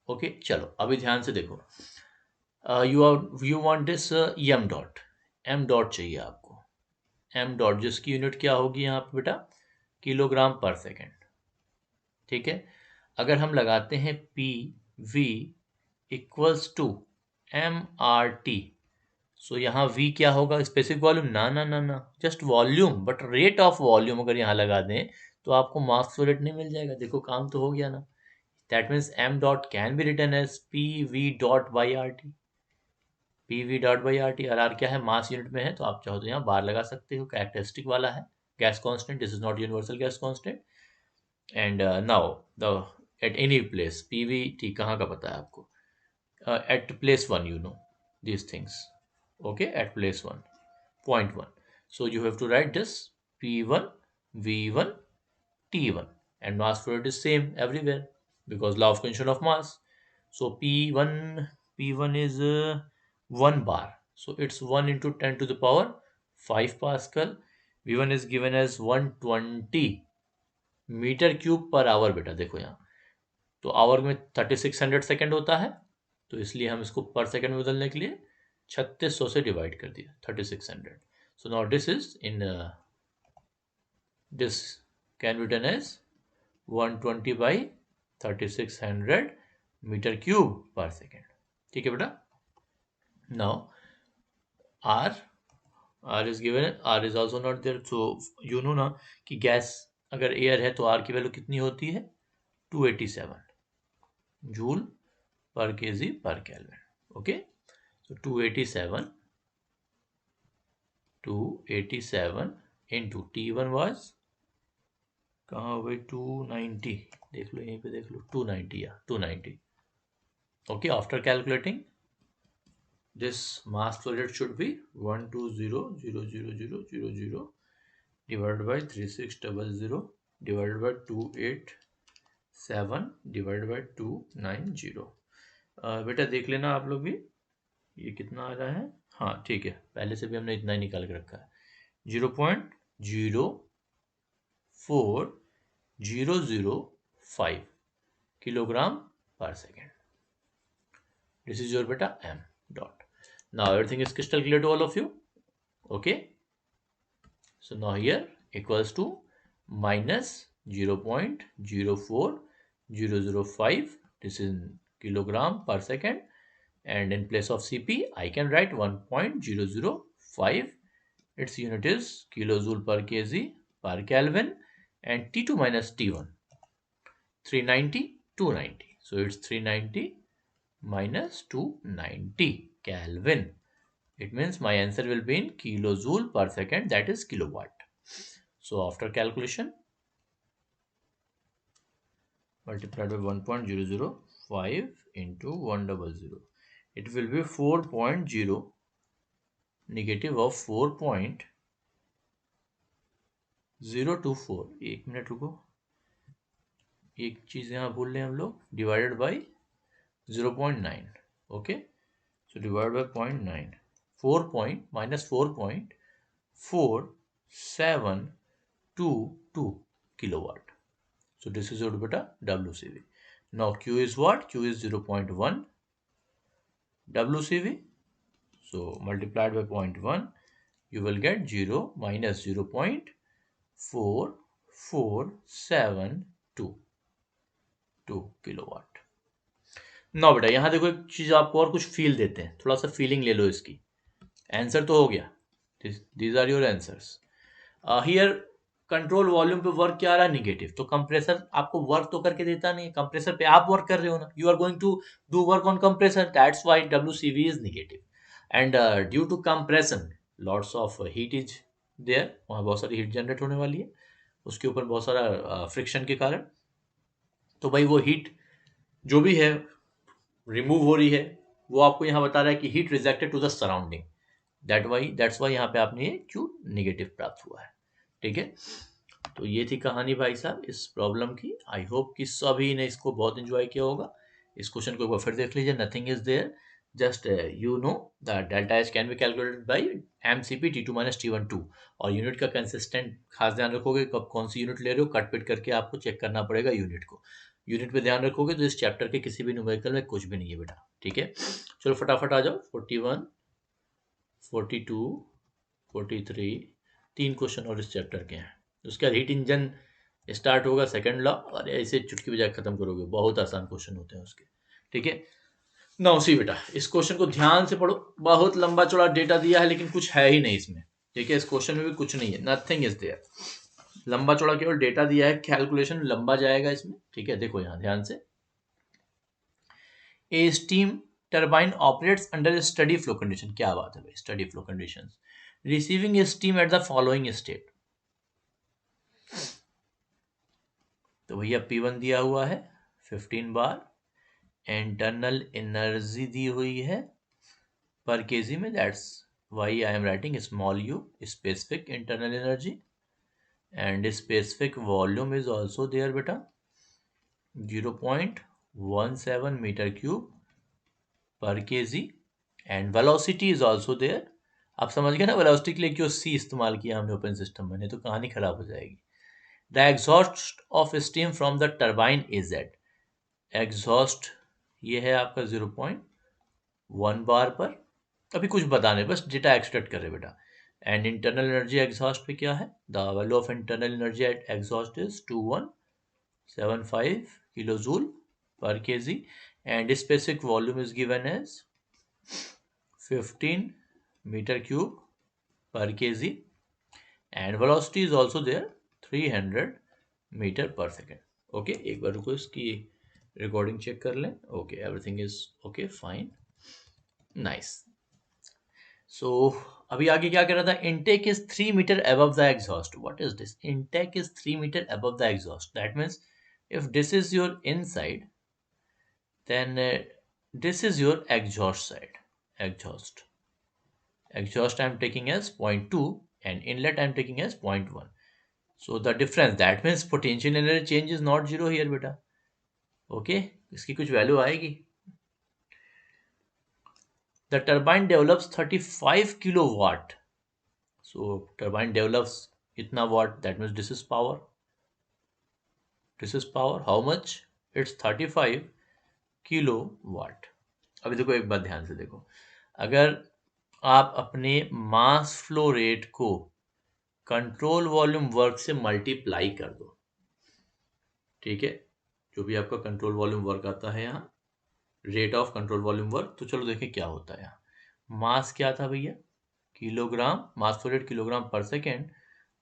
ओके चलो अभी ध्यान से देखो. You want this m dot चाहिए आपको. m डॉट जिसकी यूनिट क्या होगी यहाँ पे बेटा किलोग्राम पर सेकेंड. ठीक है, अगर हम लगाते हैं PV इक्वल्स टू MRT, सो यहाँ V क्या होगा स्पेसिफिक वॉल्यूम, ना ना ना ना just volume, but rate of volume अगर यहाँ लगा दें तो आपको मास फ्लो रेट नहीं मिल जाएगा. देखो काम तो हो गया ना. That means m dot can be written as PV dot by RT. PV dot by RT. RR क्या है मास यूनिट में है, तो आप चाहो तो यहाँ बार लगा सकते हो, कैरेक्टरिस्टिक वाला है. Gas constant, this is not universal gas constant. And now the at any place PVT कहाँ का पता है आपको, at place 1 you know these things. Okay, at place 1 0.1. So you have to write this P1 V1 T1 and mass flow rate is same everywhere because law of conservation of mass. So P1 is 1 bar, so it's 1 into 10 to the power 5 Pascal. V1 is given as 120 metre cube पर hour बेटा. देखो यहाँ तो our में 3600 second होता है, तो इसलिए हम इसको पर सेकेंड में बदलने के लिए 3600 से डिवाइड कर दिया 3600. So now this is in this can be done as 120 by 3600 metre cube पर सेकेंड. ठीक है बेटा. Now R is given, R is also not there. So you know ना कि गैस अगर एयर है तो R की वैल्यू कितनी होती है 287 joule per kg per Kelvin. Okay, so 287 into T1 was कहाँ भाई 290, देख लो यहीं पे देख लो 290 या 290. Okay, after calculating this mass flow rate should be 120,000,000 divided by 3600 divided by 287 divided by 290. बेटा देख लेना आप लोग भी ये कितना आ रहा है. हाँ ठीक है, पहले से भी हमने इतना ही निकाल के रखा है 0.04005 किलोग्राम पर सेकेंड. दिस इज योर बेटा m dot. Now everything is crystal clear to all of you. Okay, so now here equals to minus 0.04005. this is kilogram per second, and in place of Cp I can write 1.005. its unit is kilojoule per kg per Kelvin, and T2 minus T1 390 290. So it's 390 minus 290 Kelvin. It means my answer will be in kilojoule per second, that is kilowatt. So after calculation, multiplied by 1.005 into 100, it will be 4.0 negative of 4.024. एक minute रुको, एक चीज यहाँ भूल रहे हैं हम लोग, divided by 0.9. Okay, so divide by 0.9, 4 minus 4.4722 kilowatt. So this is your beta WCV. Now Q is what? Q is 0.1 WCV. So multiplied by 0.1, you will get 0 minus 0.4472 kilowatt. ना बेटा यहाँ देखो एक चीज आपको और कुछ फील देते हैं, थोड़ा सा फीलिंग ले लो इसकी. आंसर तो हो गया, these are your answers. Here control volume पे वर्क क्या आ रहा है, निगेटिव। तो कंप्रेसर आपको वर्क तो करके देता नहीं है, कंप्रेसर पे आप वर्क कर रहे हो ना, you are going to do work on compressor, that's why WCV is negative. And due to compression lots of heat is there, वहाँ बहुत सारी हीट जनरेट होने वाली है उसके ऊपर बहुत सारा फ्रिक्शन के कारण। तो भाई वो हीट जो भी है रिमूव हो रही है, वो आपको यहाँ बता रहा है कि heat rejected to the surrounding, that's why यहाँ पे आपने ये क्यू निगेटिव प्राप्त हुआ है। ठीक है, तो ये थी कहानी भाई साहब इस प्रॉब्लम की। आई होप कि सभी ने इसको बहुत एंजॉय किया होगा। इस क्वेश्चन को एक बार फिर देख लीजिए, nothing is there, just you know the delta H can be calculated by MCP T2 - T1 2। और यूनिट का कंसिस्टेंट खास ध्यान रखोगे, कब कौन सी यूनिट ले रहे हो, कट पिट करके आपको चेक करना पड़ेगा यूनिट को। यूनिट पे ध्यान रखोगे तो इस चैप्टर के किसी भी न्यूमेरिकल में कुछ भी नहीं है बेटा। ठीक है, चलो फटाफट आ जाओ। 41, 42, 43, 3 क्वेश्चन और इस चैप्टर के हैं। उसके बाद हीट इंजन स्टार्ट होगा, सेकंड लॉ, और ऐसे चुटकी बजा खत्म करोगे, बहुत आसान क्वेश्चन होते हैं उसके। ठीक है, नाउ सी बेटा, इस क्वेश्चन को ध्यान से पढ़ो। बहुत लंबा चौड़ा डेटा दिया है लेकिन कुछ है ही नहीं इसमें। ठीक है, इस क्वेश्चन में भी कुछ नहीं है, नथिंग इज देयर। लंबा चौड़ा केवल डेटा दिया है, कैलकुलेशन लंबा जाएगा इसमें। ठीक है, देखो यहां ध्यान से। A steam turbine operates under steady flow condition. क्या बात है भाई, steady flow condition. Receiving steam at the following state. तो भैया P1 दिया हुआ है 15 बार, इंटरनल एनर्जी दी हुई है पर केजी में, that's why I am writing small u, specific internal energy, and specific volume is also there बेटा, 0.17 metre cube per KG, and velocity is also there. आप समझ गए ना वेलोसिटी के लिए क्यों C इस्तेमाल किया हमने ओपन सिस्टम में, नहीं तो कहानी खराब हो जाएगी। The exhaust of steam from the turbine is at, exhaust ये है आपका 0.1 बार पर। अभी कुछ बताने, बस डेटा एक्सट्रैक्ट कर रहे बेटा। एंड इंटरनल एनर्जी एग्जॉस्ट पे क्या है, the value of internal energy at exhaust is 2175 kilo joule पर KG, and specific volume is given as 15 metre cube per kg, and velocity is also there 300 metre per second. Okay, एक बार रुको इसकी recording check कर लें। Okay, everything is okay, fine, nice. So अभी आगे क्या कर रहा था, intake is 3 metre above the exhaust. What is this, intake is 3 metre above the exhaust, that means if this is your inside then this is your exhaust side, exhaust I am taking as 0.2 and inlet I am taking as 0.1. So the difference, that means potential energy change is not zero here beta. Okay, इसकी कुछ value आएगी। The turbine develops 35 kilowatt. So turbine develops इतना watt, that means this is power. This is power, how much? It's 35 kilowatt. अभी देखो एक बात ध्यान से देखो, अगर आप अपने मास फ्लो रेट को कंट्रोल वॉल्यूम वर्क से मल्टीप्लाई कर दो, ठीक है, जो भी आपका कंट्रोल वॉल्यूम वर्क आता है यहाँ, rate of control volume work, तो चलो देखें क्या होता है यहाँ। मास क्या था भैया, किलोग्राम, मास फ्लो रेट किलोग्राम पर सेकेंड,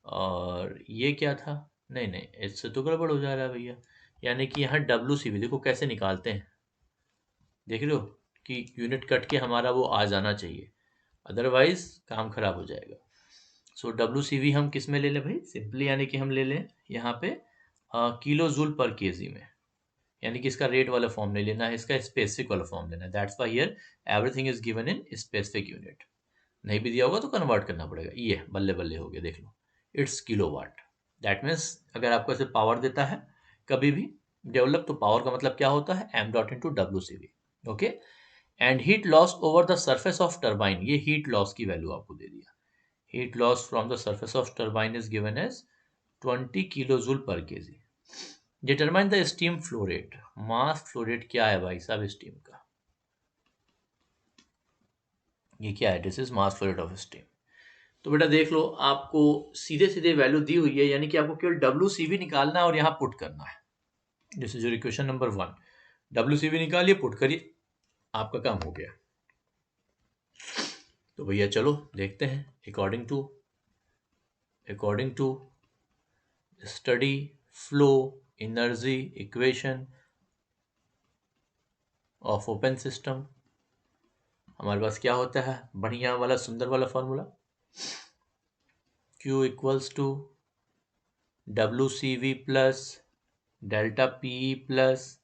और ये क्या था, नहीं नहीं इससे तो गड़बड़ हो जा रहा है भैया, यानी कि यहाँ WCV देखो कैसे निकालते हैं, देख रहे हो कि यूनिट कट के हमारा वो आ जाना चाहिए, अदरवाइज काम खराब हो जाएगा। सो WCV हम किस में ले लें भाई, सिंपली यानी कि हम ले लें यहाँ पे किलो जूल पर केजी में, यानी कि इसका रेट वाला फॉर्म नहीं लेना है, इसका स्पेसिफिक वाला फॉर्म लेना है। That's why here everything is given in specific unit. नहीं भी दिया होगा तो कन्वर्ट करना पड़ेगा। ये बल्ले बल्ले हो गया, देख लो, इट्स किलोवाट। दैट मीन्स अगर आपको ऐसे पावर देता है कभी भी डेवलप, तो पावर का मतलब क्या होता है, m dot into WCV। Okay, and heat loss over the surface of turbine, ये हीट लॉस की वैल्यू आपको दे दिया। Heat loss from the surface of turbine is given as 20 kilojoule per kg. Determine the steam flow rate. Mass flow rate क्या है भाई साहब steam का, ये क्या है, this is mass flow rate of steam. तो बेटा देख लो, आपको सीधे सीधे वैल्यू दी हुई है, यानी कि आपको केवल WCV निकालना है और यहाँ पुट करना है। This is your equation number 1। WCV निकालिए, पुट करिए, आपका काम हो गया। तो भैया चलो देखते हैं according to steady flow energy equation of open system हमारे पास क्या होता है बढ़िया वाला सुंदर वाला formula Q equals to WCV plus delta PE plus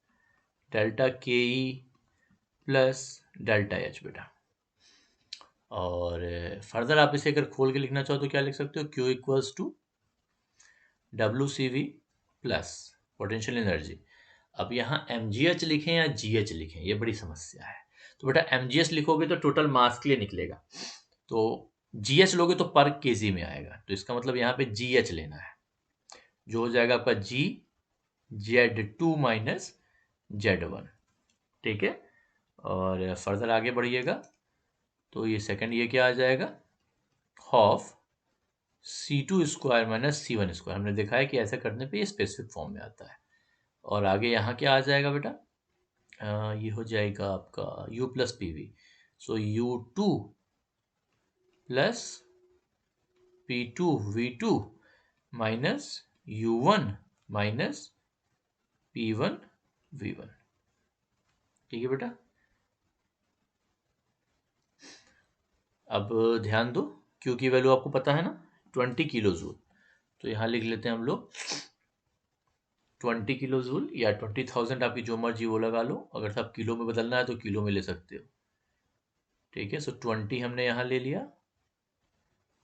delta KE plus delta H बेटा। और फर्दर आप इसे अगर खोल के लिखना चाहो तो क्या लिख सकते हो Q equals to WCV plus potential energy. अब यहाँ MGH लिखें या GH लिखें ये बड़ी समस्या है। तो बेटा MGH लिखोगे तो टोटल मास के लिए निकलेगा, तो GH लोगे तो पर केजी में आएगा, तो इसका मतलब यहाँ पे GH लेना है, जो हो जाएगा आपका Z2 माइनस Z1। ठीक है, और फर्दर आगे बढ़िएगा तो ये सेकंड ये क्या आ जाएगा half C2 square minus C1 square. हमने देखा है कि ऐसा करने पे ये स्पेसिफिक फॉर्म में आता है। और आगे यहाँ क्या आ जाएगा बेटा, ये हो जाएगा आपका U प्लस PV, सो U2 plus P2 V2 minus U1 minus P1 V1। ठीक है बेटा, अब ध्यान दो Q की वैल्यू आपको पता है ना 20 किलो जूल, तो यहाँ लिख लेते हैं हम लोग 20 किलो जूल या 20,000, आपकी जो मर्जी वो लगा लो, अगर आप किलो में बदलना है तो किलो में ले सकते हो। ठीक है, सो 20 हमने यहाँ ले लिया,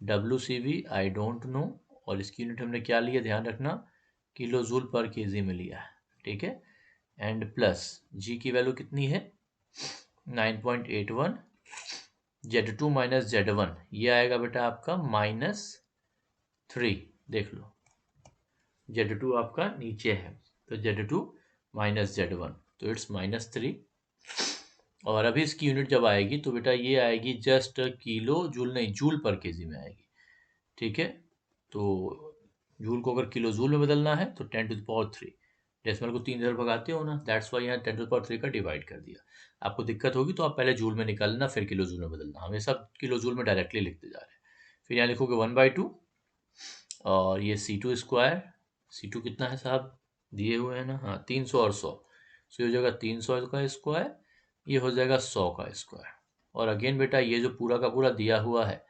WCV आई डोंट नो, और इसकी यूनिट हमने क्या लिया ध्यान रखना किलो जूल पर केजी में लिया है। ठीक है, एंड प्लस G की वैल्यू कितनी है 9.81, Z2 माइनस Z1 ये आएगा बेटा आपका -3। देख लो Z2 आपका नीचे है तो Z2 माइनस Z1 तो इट्स -3। और अभी इसकी यूनिट जब आएगी तो बेटा ये आएगी जस्ट किलो जूल नहीं जूल पर केजी में आएगी। ठीक है, तो जूल को अगर किलो जूल में बदलना है तो 10⁻3, डेसिमल को 3 इधर भगाते हो ना, दैट्स वाई यहाँ 10⁻3 का डिवाइड कर दिया। आपको दिक्कत होगी तो आप पहले जूल में निकालना फिर किलो जूल में बदलना, हमेशा किलो जूल में डायरेक्टली लिखते जा रहे हैं। फिर यहाँ लिखोगे 1/2 और ये C2 स्क्वायर, C2 कितना है साहब दिए हुए हैं ना, हाँ 300 और 100, सो ये हो जाएगा 300 का स्क्वायर, ये हो जाएगा 100 का स्क्वायर। और अगेन बेटा ये जो पूरा का पूरा दिया हुआ है,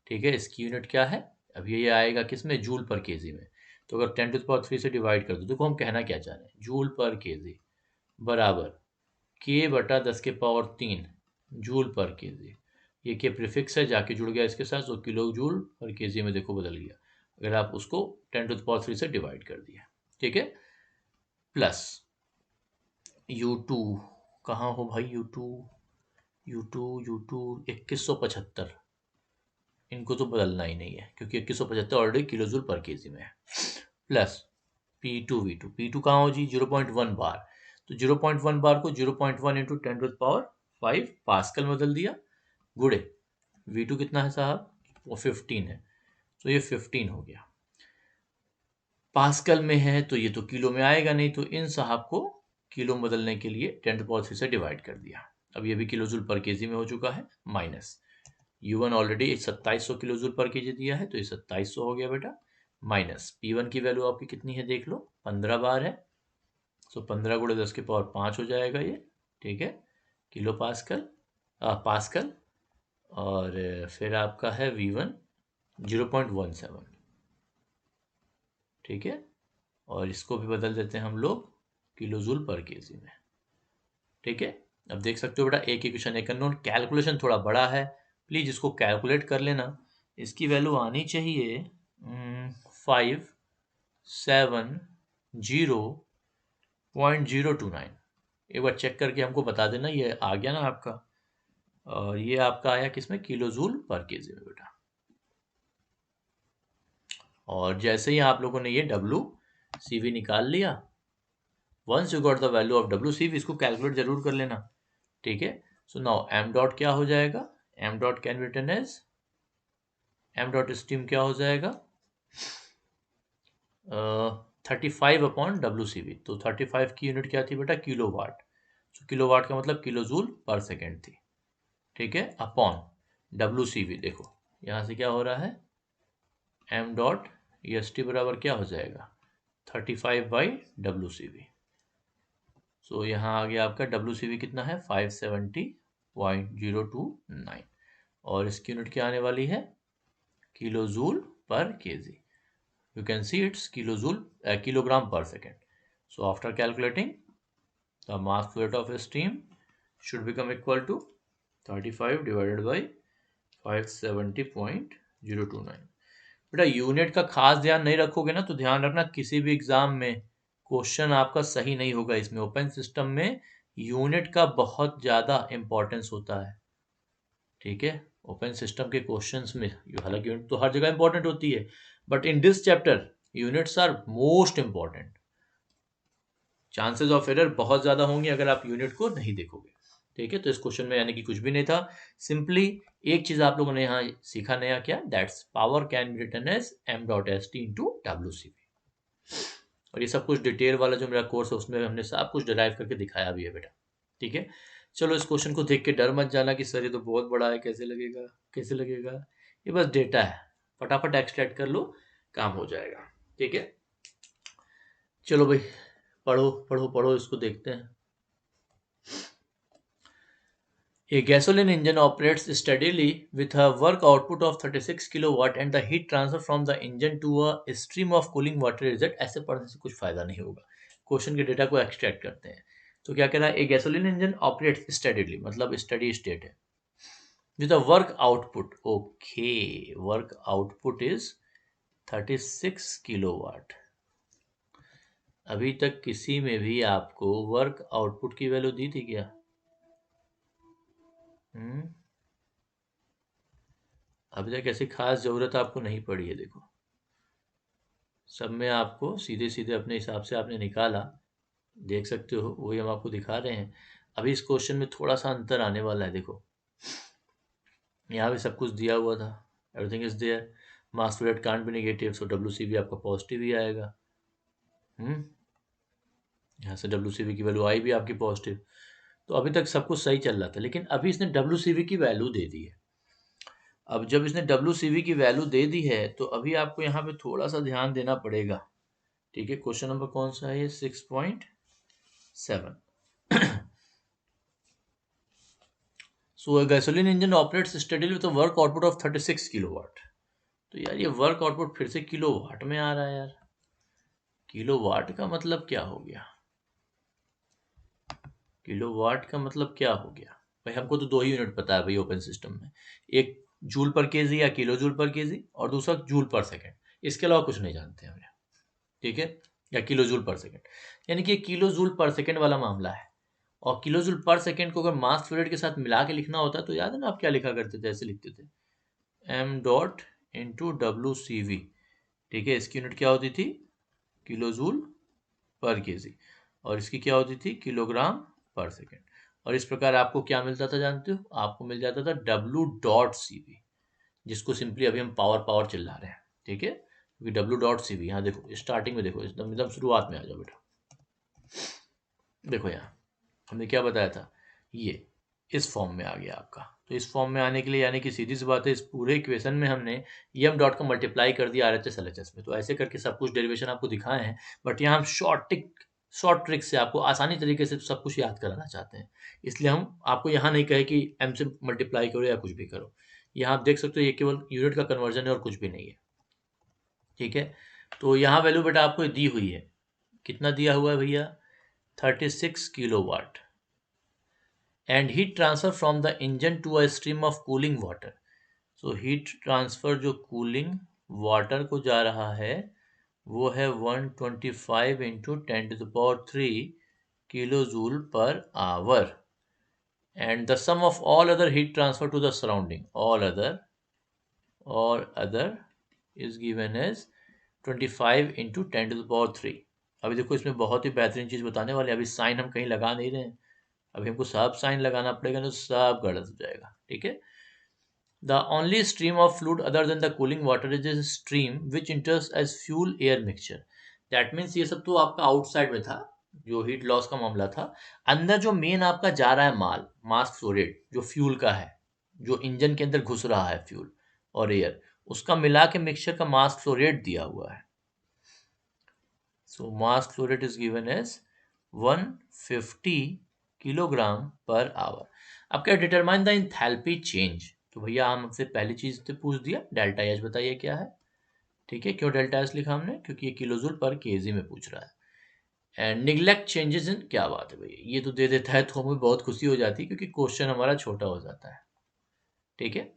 ठीक है, इसकी यूनिट क्या है, अब ये आएगा किस में जूल पर केजी में, तो अगर 10⁻3 से डिवाइड कर दो, देखो हम कहना क्या चाह रहे हैं, जूल पर केजी बराबर K/10⁻³ जूल पर केजी। ये के प्रीफिक्स है जाके जुड़ गया इसके साथ, तो किलो जूल पर केजी में देखो बदल गया अगर आप उसको 10⁻3 से डिवाइड कर दिया। ठीक है, प्लस U2 कहाँ हो भाई, U2 2175, इनको तो बदलना ही नहीं है क्योंकि 2175 ऑलरेडी किलो जूल पर केजी में है, प्लस P2 V2, P2 कहाँ हो जी 0.1 बार, तो 0.1 बार को 0.1 इंटू 10⁵ पास्कल में बदल दिया, गुड़े V2 कितना है साहब वो 15 है, तो ये 15 हो गया, पास्कल में है तो ये तो किलो में आएगा नहीं, तो इन साहब को किलो में बदलने के लिए 10⁻3 से डिवाइड कर दिया। अब ये भी किलो जूल पर केजी में हो चुका है, minus U1 already 2700 kilo joule पर केजी दिया है तो ये 2700 हो गया बेटा, माइनस P1 की वैल्यू आपकी कितनी है देख लो 15 बार है, तो 15 × 10⁵ हो जाएगा ये। ठीक है, किलो पास्कल और फिर आपका है V1 0.17। ठीक है, और इसको भी बदल देते हैं हम लोग किलो जूल पर केजी में। ठीक है, अब देख सकते हो बेटा एक इक्वेशन एक अननोन, कैलकुलेशन थोड़ा बड़ा है, प्लीज इसको कैलकुलेट कर लेना, इसकी वैल्यू आनी चाहिए 570.029। एक बार चेक करके हमको बता देना ये आ गया ना आपका, और ये आपका आया किसमें किलो जूल पर केजी में बेटा। और जैसे ही आप लोगों ने ये WCV निकाल लिया, once you got the value of WCV इसको कैलकुलेट जरूर कर लेना। ठीक है, सो नाउ m डॉट क्या हो जाएगा, m dot can be written as m dot steam क्या हो जाएगा 35/WCV, तो 35 की यूनिट क्या थी बेटा किलोवाट, तो किलोवाट का मतलब किलो जूल पर सेकेंड थी। ठीक है, अपॉन WCV देखो यहाँ से क्या हो रहा है, m डॉट EST बराबर क्या हो जाएगा 35/WCV। सो यहाँ आ गया आपका WCV कितना है 570.029 और इसकी यूनिट क्या आने वाली है किलो जूल पर KG. You can see it's kilogram per second. So after calculating, the mass flow rate of a steam should become equal to 35 divided by 570.029। बेटा यूनिट का खास ध्यान नहीं रखोगे ना तो ध्यान रखना किसी भी एग्जाम में क्वेश्चन आपका सही नहीं होगा। इसमें ओपन सिस्टम में यूनिट का बहुत ज़्यादा इंपॉर्टेंस होता है, ठीक है। ओपन सिस्टम के क्वेश्चंस में हालांकि यूनिट तो हर जगह इंपॉर्टेंट होती है, but in this chapter units are most important. Chances of error बहुत ज़्यादा होंगे अगर आप यूनिट को नहीं देखोगे, ठीक है। तो इस क्वेश्चन में यानी कि कुछ भी नहीं था, सिंपली एक चीज़ आप लोगों ने यहाँ सीखा नया क्या, that's power can be written as m dot S T into WCV। और ये सब कुछ डिटेल वाला जो मेरा कोर्स है उसमें हमने सब कुछ डिराइव करके दिखाया भी है बेटा, ठीक है। चलो इस क्वेश्चन को देख के डर मत जाना कि सर ये तो बहुत बड़ा है, कैसे लगेगा कैसे लगेगा, ये बस डेटा है, फटाफट एक्सट्रैक्ट कर लो, काम हो जाएगा, ठीक है। चलो भाई पढ़ो पढ़ो पढ़ो, इसको देखते हैं। A gasoline engine operates steadily with a work output of 36 kilowatt and the heat transfer from the engine to a stream of cooling water is that। ऐसे पढ़ने से कुछ फायदा नहीं होगा, क्वेश्चन के डेटा को एक्सट्रैक्ट करते हैं। तो क्या कह रहा है, ए गैसोलिन इंजन ऑपरेट्स स्टेडीली मतलब स्टडी स्टेट है, with a work output, okay work output is 36 kilowatt. अभी तक किसी में भी आपको वर्क आउटपुट की वैल्यू दी थी क्या? अभी तक ऐसी खास ज़रूरत आपको नहीं पड़ी है। देखो सब में आपको सीधे सीधे अपने हिसाब से आपने निकाला, देख सकते हो, वही हम आपको दिखा रहे हैं। अभी इस क्वेश्चन में थोड़ा सा अंतर आने वाला है। देखो यहाँ भी सब कुछ दिया हुआ था, everything is there, mass flow rate can't be negative, so WCV आपका पॉजिटिव ही आएगा। यहाँ से WCV की वैल्यू आई भी आपकी पॉजिटिव। तो अभी तक सब कुछ सही चल रहा था, लेकिन अभी इसने WCV की वैल्यू दे दी है। अब जब इसने WCV की वैल्यू दे दी है तो अभी आपको यहाँ पे थोड़ा सा ध्यान देना पड़ेगा, ठीक है। क्वेश्चन नंबर कौन सा है ये, 6.7। So gasoline engine operates steadily with a work output of 36 kilowatt. तो यार ये वर्क आउटपुट फिर से किलोवाट में आ रहा है यार, किलोवाट का मतलब क्या हो गया, किलोवाट का मतलब क्या हो गया भाई? हमको तो दो ही यूनिट पता है भाई ओपन सिस्टम में, एक जूल पर केजी या किलो जूल पर केजी और दूसरा जूल पर सेकेंड, इसके अलावा कुछ नहीं जानते हमें, ठीक है, या किलो जूल पर सेकेंड। यानी कि किलो जूल पर सेकेंड वाला मामला है। और किलो जूल पर सेकेंड को अगर मास फ्लो रेट के साथ मिला के लिखना होता तो याद है ना आप क्या लिखा करते थे, ऐसे लिखते थे m डॉट इंटू WCV, ठीक है। इसकी यूनिट क्या होती थी किलो जूल पर केजी और इसकी क्या होती थी किलोग्राम पर सेकेंड। और इस प्रकार आपको क्या मिलता था जानते हो, आपको मिल जाता था W.CV, जिसको सिंपली अभी हम पावर पावर चिल्ला रहे हैं, ठीक है, क्योंकि W.CV यहाँ देखो स्टार्टिंग में, देखो एकदम एकदम शुरुआत में आ जाओ बेटा, देखो यहाँ हमने क्या बताया था, ये इस फॉर्म में आ गया आपका। तो इस फॉर्म में आने के लिए यानी कि सीधी सी बात है, इस पूरे इक्वेशन में हमने m डॉट का मल्टीप्लाई कर दिया RHS LHS में। तो ऐसे करके सब कुछ डेरिवेशन आपको दिखाए हैं, बट यहाँ हम शॉर्ट ट्रिक से आपको आसानी तरीके से सब कुछ याद कराना चाहते हैं, इसलिए हम आपको यहाँ नहीं कहे कि m से मल्टीप्लाई करो या कुछ भी करो। यहाँ आप देख सकते हो ये केवल यूनिट का कन्वर्जन है और कुछ भी नहीं है, ठीक है। तो यहाँ वैल्यू बेटा आपको दी हुई है, कितना दिया हुआ है भैया 36 kilowatt, and heat transfer from the engine to a stream of cooling water। so heat transfer जो cooling water को जा रहा है वो है 125 into 10⁻³ kilojoule per our, and the sum of all other heat transfer to the surrounding, all other is given as 25 into 10⁻³। अभी देखो इसमें बहुत ही बेहतरीन चीज़ बताने वाले, अभी साइन हम कहीं लगा नहीं रहे हैं, अभी हमको सब साइन लगाना पड़ेगा, तो सब गलत हो जाएगा, ठीक है। The only stream of fluid other than the cooling water is a stream which enters as fuel air mixture. That means ये सब तो आपका आउटसाइड में था, जो हीट लॉस का मामला था। अंदर जो मेन आपका जा रहा है माल, मास फ्लो रेट जो फ्यूल का है, जो इंजन के अंदर घुस रहा है फ्यूल और एयर, उसका मिला के मिक्सचर का मास फ्लो रेट दिया हुआ है. So mass flow rate is given as 150 kilogram per hour. अब क्या, डिटरमाइन द इंथैल्पी चेंज. तो भैया हमसे पहली चीज तो पूछ दिया, डेल्टा एच बताइए क्या है. ठीक है, क्यों डेल्टा एच लिखा हमने, क्योंकि ये किलोजूल पर केजी में पूछ रहा है. एंड निग्लेक्ट चेंजेस इन, क्या बात है भैया, ये तो दे देता है तो हमें बहुत खुशी हो जाती है क्योंकि क्वेश्चन हमारा छोटा हो जाता है. ठीक है,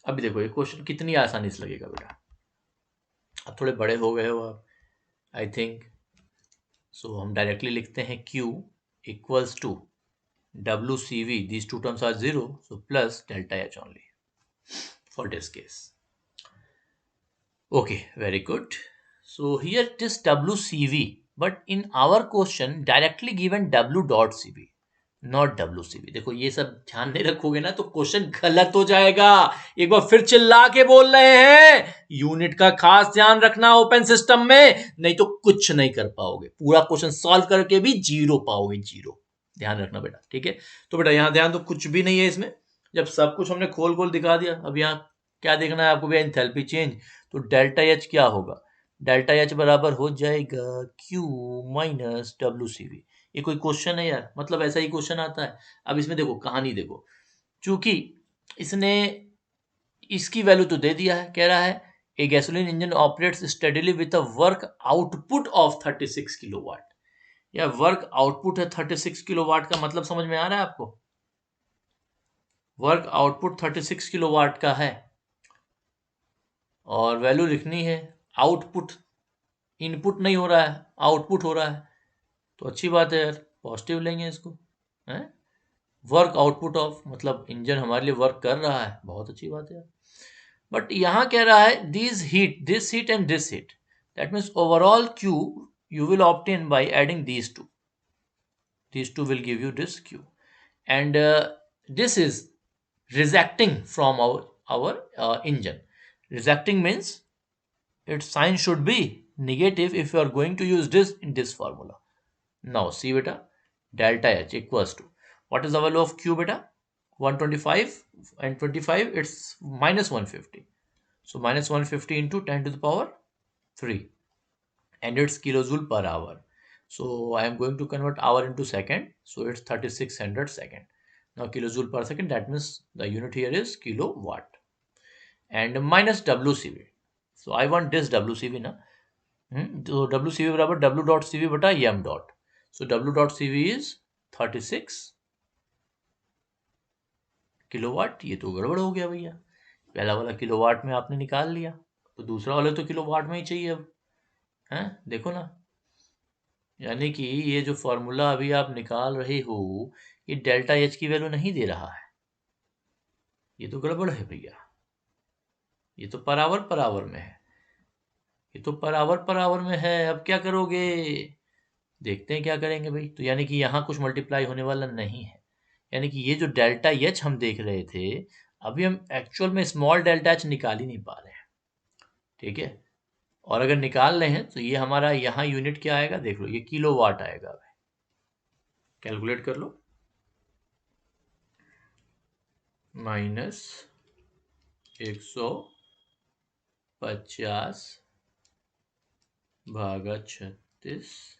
अभी देखो ये क्वेश्चन कितनी आसानी से लगेगा बेटा. अब थोड़े बड़े हो गए हो आप, आई थिंक. सो हम डायरेक्टली लिखते हैं Q equals to WCV, these two terms are zero, so plus delta H only for this case. Okay, very good. So here it is WCV, but in our question directly given W dot CV, not WCV. देखो ये सब ध्यान नहीं रखोगे ना तो question गलत हो जाएगा. एक बार फिर चिल्ला के बोल रहे हैं, यूनिट का खास ध्यान रखना ओपन सिस्टम में, नहीं तो कुछ नहीं कर पाओगे. पूरा क्वेश्चन सॉल्व करके भी जीरो पाओगे, जीरो. ध्यान रखना बेटा. ठीक है, तो बेटा यहां ध्यान, तो कुछ भी नहीं है इसमें. जब सब कुछ हमने खोल खोल दिखा दिया, अब यहाँ क्या देखना है आपको भैया, एंथैल्पी चेंज. तो डेल्टा एच क्या होगा, डेल्टा एच बराबर हो जाएगा Q माइनस WCV. ये कोई क्वेश्चन है यार, मतलब ऐसा ही क्वेश्चन आता है. अब इसमें देखो कहानी देखो, चूंकि इसने इसकी वैल्यू तो दे दिया है, कह रहा है a gasoline engine operates steadily with a work output of 36 kilowatt. या वर्क आउटपुट है 36 किलोवाट का, मतलब समझ में आ रहा है आपको, वर्क आउटपुट 36 किलोवाट का है और वैल्यू लिखनी है आउटपुट. इनपुट नहीं हो रहा है, आउटपुट हो रहा है, तो अच्छी बात है यार, पॉजिटिव लेंगे इसको. है वर्क आउटपुट ऑफ, मतलब इंजन हमारे लिए वर्क कर रहा है, बहुत अच्छी बात है यार. बट यहां कह रहा है this heat and this heat, that means overall Q you will obtain by adding these two will give you this Q. And this is rejecting from our engine. Rejecting means its sign should be negative if you are going to use this in this formula. Now see beta, delta H equals to, what is the value of Q beta, 125, and 25 it's minus 150. So minus 150 into 10 to the power 3, and it's kilojoule per hour. So I am going to convert hour into second, so it's 3600 second. Now kilojoule per second, that means the unit here is kilowatt. And minus WCV, so I want this WCV ना. तो WCV बराबर W dot CV बटा M dot. So W dot CV is 36 kilowatt. ये तो गड़बड़ हो गया भैया, पहला वाला किलोवाट में आपने निकाल लिया, तो दूसरा वाला तो किलोवाट में ही चाहिए अब. हैं देखो ना, यानी कि ये जो फॉर्मूला अभी आप निकाल रहे हो, ये डेल्टा एच की वैल्यू नहीं दे रहा है, ये तो गड़बड़ है भैया. ये तो पर आवर में है, ये तो पर आवर में है. अब क्या करोगे, देखते हैं क्या करेंगे भाई. तो यानी कि यहाँ कुछ मल्टीप्लाई होने वाला नहीं है, यानी कि ये जो डेल्टा एच हम देख रहे थे, अभी हम एक्चुअल में स्मॉल डेल्टा एच निकाल ही नहीं पा रहे हैं. ठीक है, और अगर निकाल रहे हैं तो ये हमारा यहाँ यूनिट क्या आएगा, देख लो, ये किलोवाट आएगा. कैलकुलेट कर लो, माइनस 150 भागा 36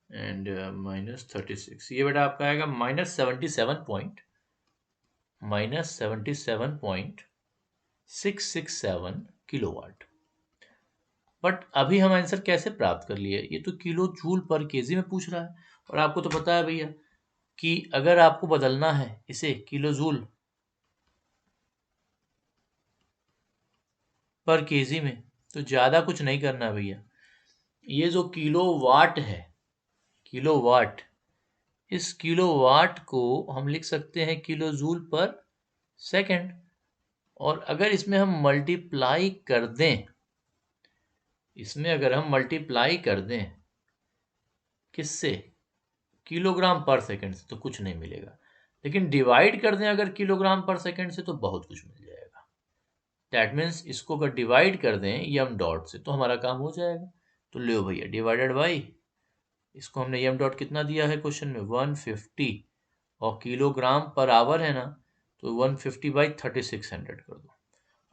एंड माइनस 36, ये बेटा आपका आएगा माइनस 77.667 किलोवाट. बट अभी हम आंसर कैसे प्राप्त कर लिए, ये तो किलो जूल पर केजी में पूछ रहा है. और आपको तो पता है भैया कि अगर आपको बदलना है इसे किलो जूल पर केजी में, तो ज़्यादा कुछ नहीं करना है भैया. ये जो किलोवाट है, किलोवाट, इस किलोवाट को हम लिख सकते हैं किलो जूल पर सेकंड. और अगर इसमें हम मल्टीप्लाई कर दें, इसमें अगर हम मल्टीप्लाई कर दें किससे, किलोग्राम पर सेकंड से, तो कुछ नहीं मिलेगा. लेकिन डिवाइड कर दें अगर किलोग्राम पर सेकंड से, तो बहुत कुछ मिल जाएगा. दैट मीन्स इसको अगर डिवाइड कर दें एम डॉट से, तो हमारा काम हो जाएगा. तो लो भैया, डिवाइडेड बाई, इसको हमने एम डॉट कितना दिया है क्वेश्चन में, 150, और किलोग्राम पर आवर है ना, तो 150/3600 कर दो।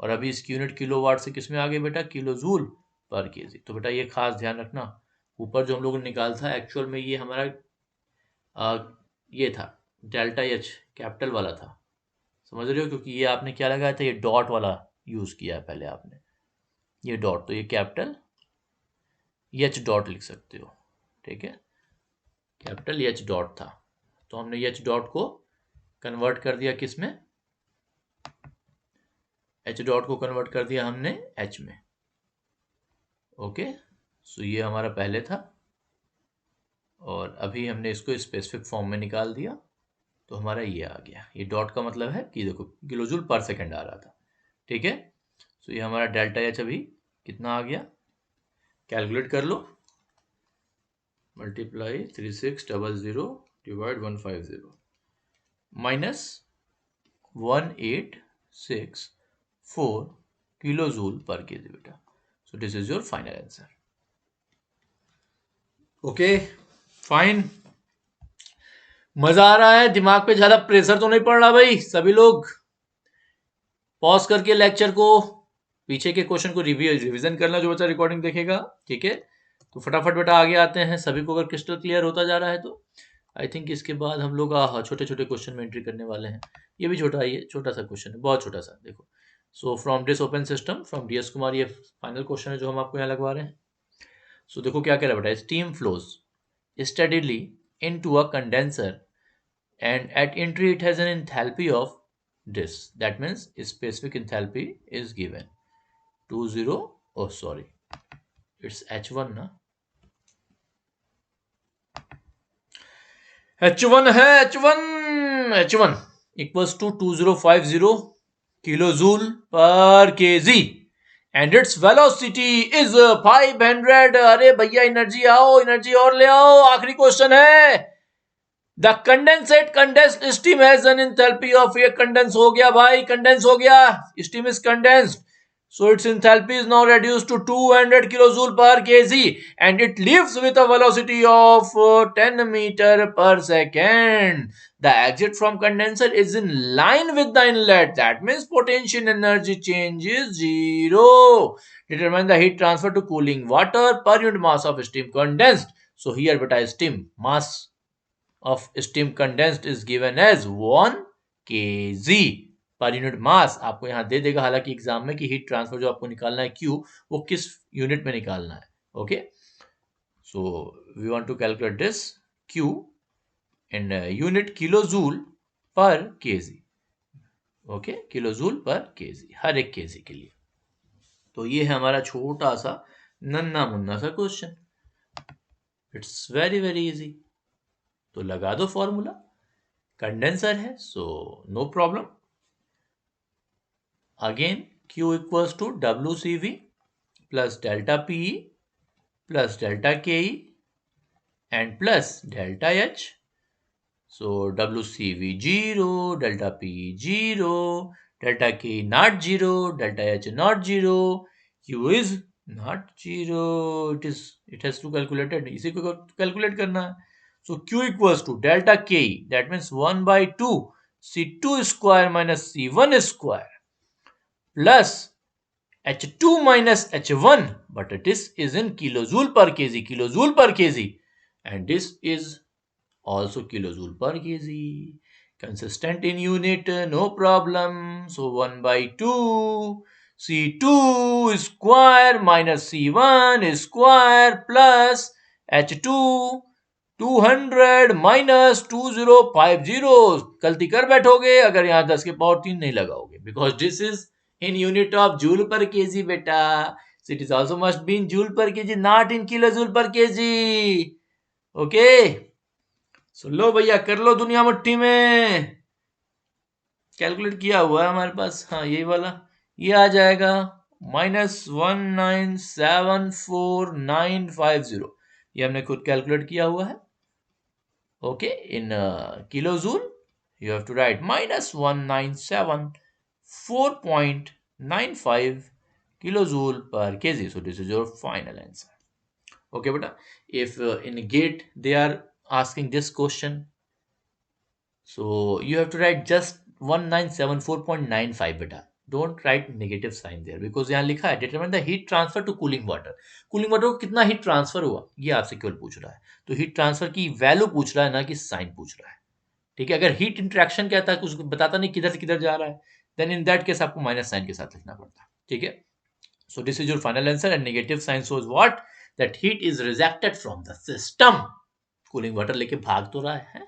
और अभी इसकी यूनिट किलोवाट से किस में आ गई बेटा, किलो जूल पर केजी। तो बेटा ये खास ध्यान रखना, ऊपर जो हम लोगों ने निकाला था एक्चुअल में ये हमारा ये था डेल्टा एच, कैपिटल वाला था, समझ रहे हो, क्योंकि ये आपने क्या लगाया था, ये डॉट वाला यूज किया है पहले आपने, ये डॉट, तो ये कैपिटल एच डॉट लिख सकते हो, ठीक है, कैपिटल एच डॉट था। तो हमने एच डॉट को कन्वर्ट कर दिया किस में, एच डॉट को कन्वर्ट कर दिया हमने एच में। ओके, सो ये हमारा पहले था और अभी हमने इसको स्पेसिफिक फॉर्म में निकाल दिया, तो हमारा ये आ गया। ये डॉट का मतलब है कि देखो किलोजूल पर सेकंड आ रहा था, ठीक है। सो ये हमारा डेल्टा एच अभी कितना आ गया, कैलकुलेट कर लो, multiply 3600 divide 150 minus 1864 kilo joule पर केजी बेटा। So this is your final answer. Okay fine, मजा आ रहा है, दिमाग पे ज्यादा प्रेशर तो नहीं पड़ रहा भाई? सभी लोग पॉज करके लेक्चर को, पीछे के क्वेश्चन को रिवीजन करना जो बच्चा रिकॉर्डिंग देखेगा, ठीक है। तो फटाफट बेटा आगे आते हैं, सभी को अगर क्रिस्टल क्लियर होता जा रहा है तो आई थिंक इसके बाद हम लोग छोटे छोटे क्वेश्चन में एंट्री करने वाले हैं। ये भी छोटा, ये छोटा सा क्वेश्चन है, बहुत छोटा सा, देखो। So from this open system from DS Kumar, ये फाइनल क्वेश्चन है जो हम आपको यहाँ लगवा रहे हैं। सो देखो क्या कह रहा है बेटा, steam flows steadily into a condenser and at entry it has an enthalpy of this, that means specific enthalpy is given 20, oh sorry, it's H1 ना, H1 है, H1 equals to 2050 kilojoule per kg and its velocity is 500। अरे भैया energy आओ, energy और ले आओ, आखिरी question है। The condensate condensed steam has an enthalpy of, ये कंडेंस हो गया भाई, कंडेंस हो गया, steam is condensed, so its enthalpy is now reduced to 200 kilojoule per kg and it leaves with a velocity of 10 meter per second. The exit from condenser is in line with the inlet, that means potential energy change is 0. Determine the heat transfer to cooling water per unit mass of steam condensed. So here beta steam mass of steam condensed is given as 1 kg per unit mass. आपको यहां दे देगा हालांकि exam में कि heat transfer जो आपको निकालना है Q, वो किस यूनिट में निकालना है। Okay, so we want to calculate this Q in unit kilo joule पर केजी। ओके, किलो जूल पर केजी, हर एक केजी के लिए। तो ये है हमारा छोटा सा नन्ना मुन्ना सा question, it's very very easy. तो लगा दो फॉर्मूला, कंडेंसर है so no problem. Again Q equals to WCV plus delta PE plus delta KE and plus delta H। So WCV 0, delta PE 0, delta KE not 0, delta H not 0, Q is not 0, it has to calculated, इसी को calculate करना है। So Q equals to delta K, that means 1 by 2 C2 square minus C1 square plus H2 minus H1, but this is in kilojoule per kg, kilojoule per kg, and this is also kilojoule per kg, consistent in unit, no problem. So 1 by 2 C2 square minus C1 square plus H2 200 minus 2050। गलती कर बैठोगे अगर यहां 10 के power 3 नहीं लगाओगे, because this is in unit of joule पर kg बेटा, so it is also must be in joule per kg, not in kilojoule per kg। Okay, so लो भैया कर लो दुनिया मुट्ठी में, कैलकुलेट किया हुआ है हमारे पास, हाँ यही वाला, ये आ जाएगा -1974950, ये हमने खुद कैलकुलेट किया हुआ है। Okay, in kilojoule you have to write -1974.95 kilojoule per kg. So this is your final answer. Okay beta, if in GATE they are asking this question, so you have to write just 1974.95 बेटा, don't write negative sign there because यहाँ लिखा है determine the heat transfer to cooling water. Cooling water को कितना heat transfer हुआ ये आपसे केवल पूछ रहा है, तो हीट ट्रांसफर की वैल्यू पूछ रहा है ना कि साइन पूछ रहा है। ठीक है, अगर हीट इंटरेक्शन कहता है कुछ बताता नहीं किधर से किधर जा रहा है, देन इन दैट केस आपको माइनस साइन के साथ लिखना पड़ता है। ठीक है, so this is your final answer and negative sign shows what, that heat is rejected from the system। Cooling water लेके भाग तो रहा है।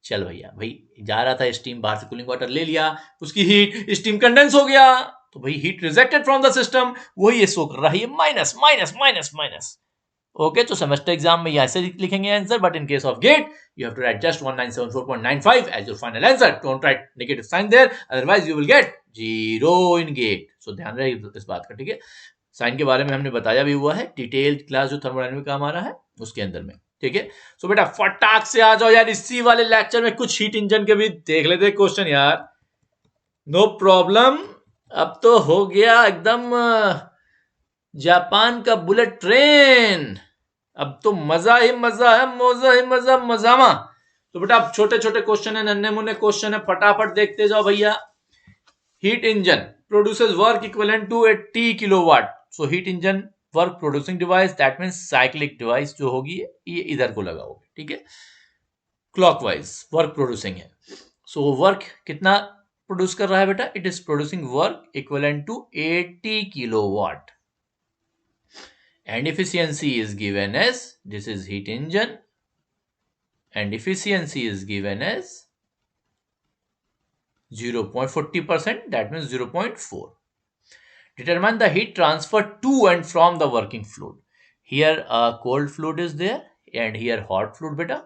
चल भैया, भाई जा रहा था स्टीम, बाहर से कूलिंग वाटर ले लिया, उसकी हीट स्टीम कंडेंस हो गया, तो भाई heat rejected from the system, वही ये शो कर रहा है minus minus minus minus. Okay, तो सेमेस्टर एग्जाम में ऐसे लिखेंगे answer, but in case of GATE you have to write just 1974.95 as your final answer. Don't write negative sign there, otherwise you will get 0 in GATE. So ध्यान रहे इस बात का। ठीक है, साइन के बारे में हमने बताया भी हुआ है, डिटेल्ड क्लास जो थर्मोडायनामिक का हमारा है उसके अंदर में। ठीक है, सो बेटा फटाक से आ जाओ यार, इसी वाले लेक्चर में कुछ हीट इंजन के भी देख लेते क्वेश्चन यार। नो प्रॉब्लम, अब तो हो गया एकदम जापान का बुलेट ट्रेन, अब तो मजा ही मजा है, मजा ही मजा मजामा। तो बेटा अब छोटे छोटे क्वेश्चन है, नन्हे मुन्ने क्वेश्चन है, फटाफट देखते जाओ भैया। Heat engine produces work equivalent to 80 kilowatt. So heat engine work producing device, that means cyclic device जो होगी ये इधर को लगाओगे। ठीक है, क्लॉकवाइज वर्क प्रोड्यूसिंग है। सो वर्क कितना प्रोड्यूस कर रहा है बेटा, it is producing work equivalent to 80 kilowatt and efficiency is given as, this is heat engine and efficiency is given as 0.40%, that means 0.4. Determine the heat transfer to and from the working fluid. Here a cold fluid is there and here hot fluid beta,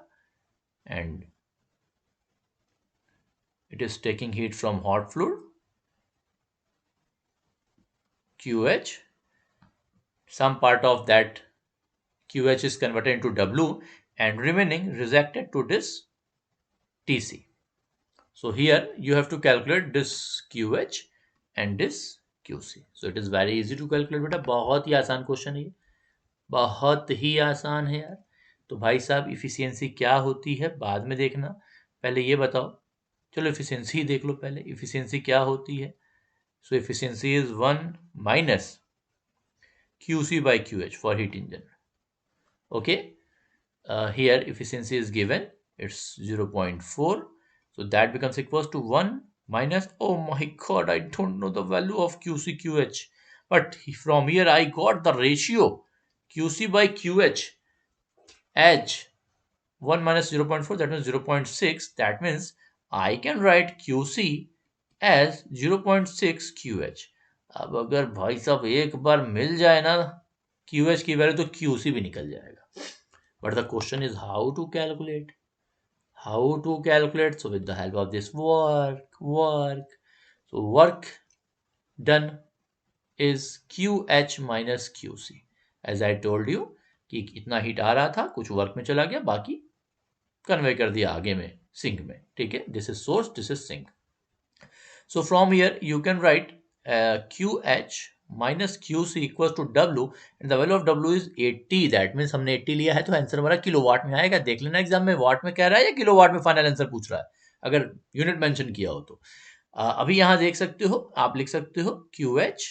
and it is taking heat from hot fluid QH, some part of that QH is converted into W and remaining rejected to this TC. So here you have to calculate this QH and this QC. So it is very easy to calculate बेटा, बहुत ही आसान question है ये, बहुत ही आसान है यार। तो भाई साहब इफिशियंसी क्या होती है बाद में देखना, पहले ये बताओ। चलो इफिशियंसी ही देख लो पहले, इफिशियंसी क्या होती है। So efficiency is 1 minus QC by QH for heat engine. Okay, here efficiency is given, it's 0.4. So that becomes equals to 1 minus, oh my god, I don't know the value of QC QH, but from here I got the ratio QC by QH as 1 minus 0.4, that means 0.6. That means I can write QC as 0.6 QH. अब अगर भाई साहब एक बार मिल जाए ना QH की value तो QC भी निकल जाएगा, but the question is how to calculate. So with the help of this work, so work done is QH minus QC. As I told you कि इतना हीट आ रहा था, कुछ वर्क में चला गया, बाकी कन्वे कर दिया आगे में सिंक में। ठीक है, this is source, this is sink. So from here you can write QH minus QC equals to W and the value of W is 80. That means हमने 80 लिया है तो आंसर हमारा किलोवाट में आएगा। देख लेना एग्जाम में वाट में कह रहा है या किलोवाट में फाइनल आंसर पूछ रहा है, अगर यूनिट मेंशन किया हो तो। अभी यहाँ देख सकते हो, आप लिख सकते हो QH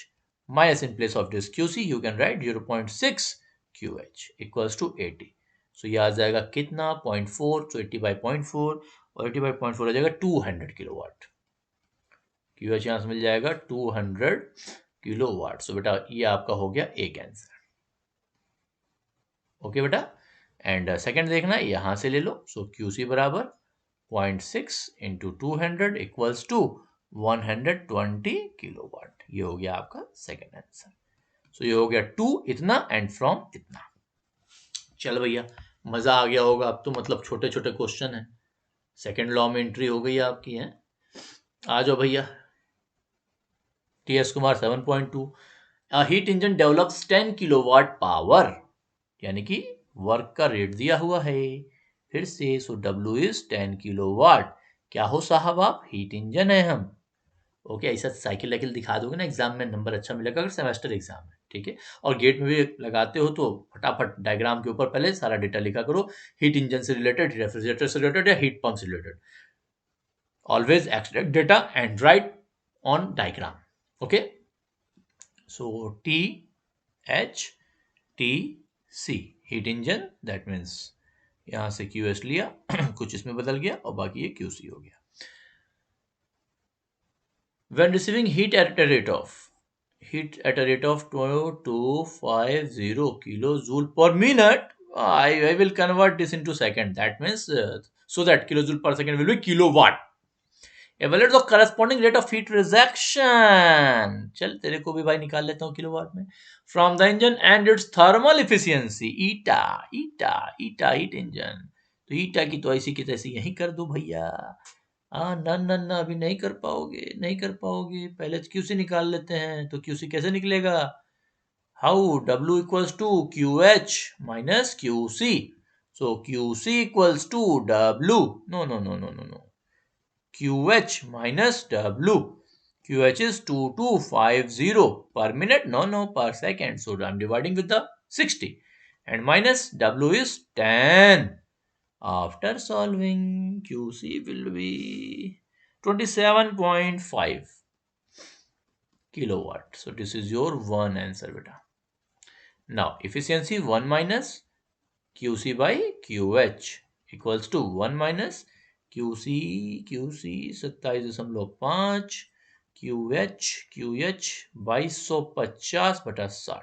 minus in place of this QC you can write 0.6 QH equals to 80. So ये आ जाएगा कितना 0.4, so 80 by 0.4 और 80 by 0.4 आ जाएगा 200 किलोवाट। QH यहाँ से मिल जाएगा 200 किलोवाट। सो बेटा ये आपका हो गया एक आंसर। ओके बेटा, एंड सेकंड देखना यहां से ले लो। सो QC बराबर 0.6 इंटू 200 इक्वल्स टू 120 किलोवाट। ये हो गया आपका सेकंड आंसर। सो ये हो गया 2 इतना एंड फ्रॉम इतना। चल भैया मजा आ गया होगा अब तो, मतलब छोटे छोटे क्वेश्चन है, सेकंड लॉ में एंट्री हो गई आपकी है। आ जाओ भैया, TS Kumar 7.2 heat engine develops 10 kilowatt power, यानी कि वर्क का रेट दिया हुआ है फिर से। सो W इज 10 किलोवाट। क्या हो साहब आप, हीट इंजन है हम। ओके, ऐसा साइकिल वाइकिल दिखा दोगे ना एग्जाम में, नंबर अच्छा मिलेगा अगर सेमेस्टर एग्जाम है। ठीक है, और गेट में भी लगाते हो तो फटाफट डायग्राम के ऊपर पहले सारा डेटा लिखा करो, हीट इंजन से रिलेटेड, रेफ्रिजरेटर से रिलेटेड या हीट पंप से related. Always extract data and write on diagram. Okay. So T H T C heat engine, that means यहां से QS लिया कुछ इसमें बदल गया और बाकी ये QC हो गया. When receiving heat at a rate of 2250 kilojoule per minute, I will convert this into second. That means so that kilojoule per second will be kilowatt. Evaluate the corresponding rate of heat rejection. चल तेरे को भी भाई निकाल लेता हूँ kilowatt में. From the engine and its thermal efficiency. Eta heat engine. तो ईटा की तो ऐसी की तैसी यही कर दो भैया. ना अभी नहीं कर पाओगे. पहले QC निकाल लेते हैं. तो QC कैसे निकलेगा? How? W equals to QH minus QC. So QC equals to W. No. QH minus W. QH is 2250 per minute. No, per second. So I'm dividing with the 60. And minus W is 10. After solving, QC will be 27.5 kilowatt. So this is your one answer, beta. Now, efficiency 1 minus QC by QH equals to 1 minus QC 27.5 QH 2250/60.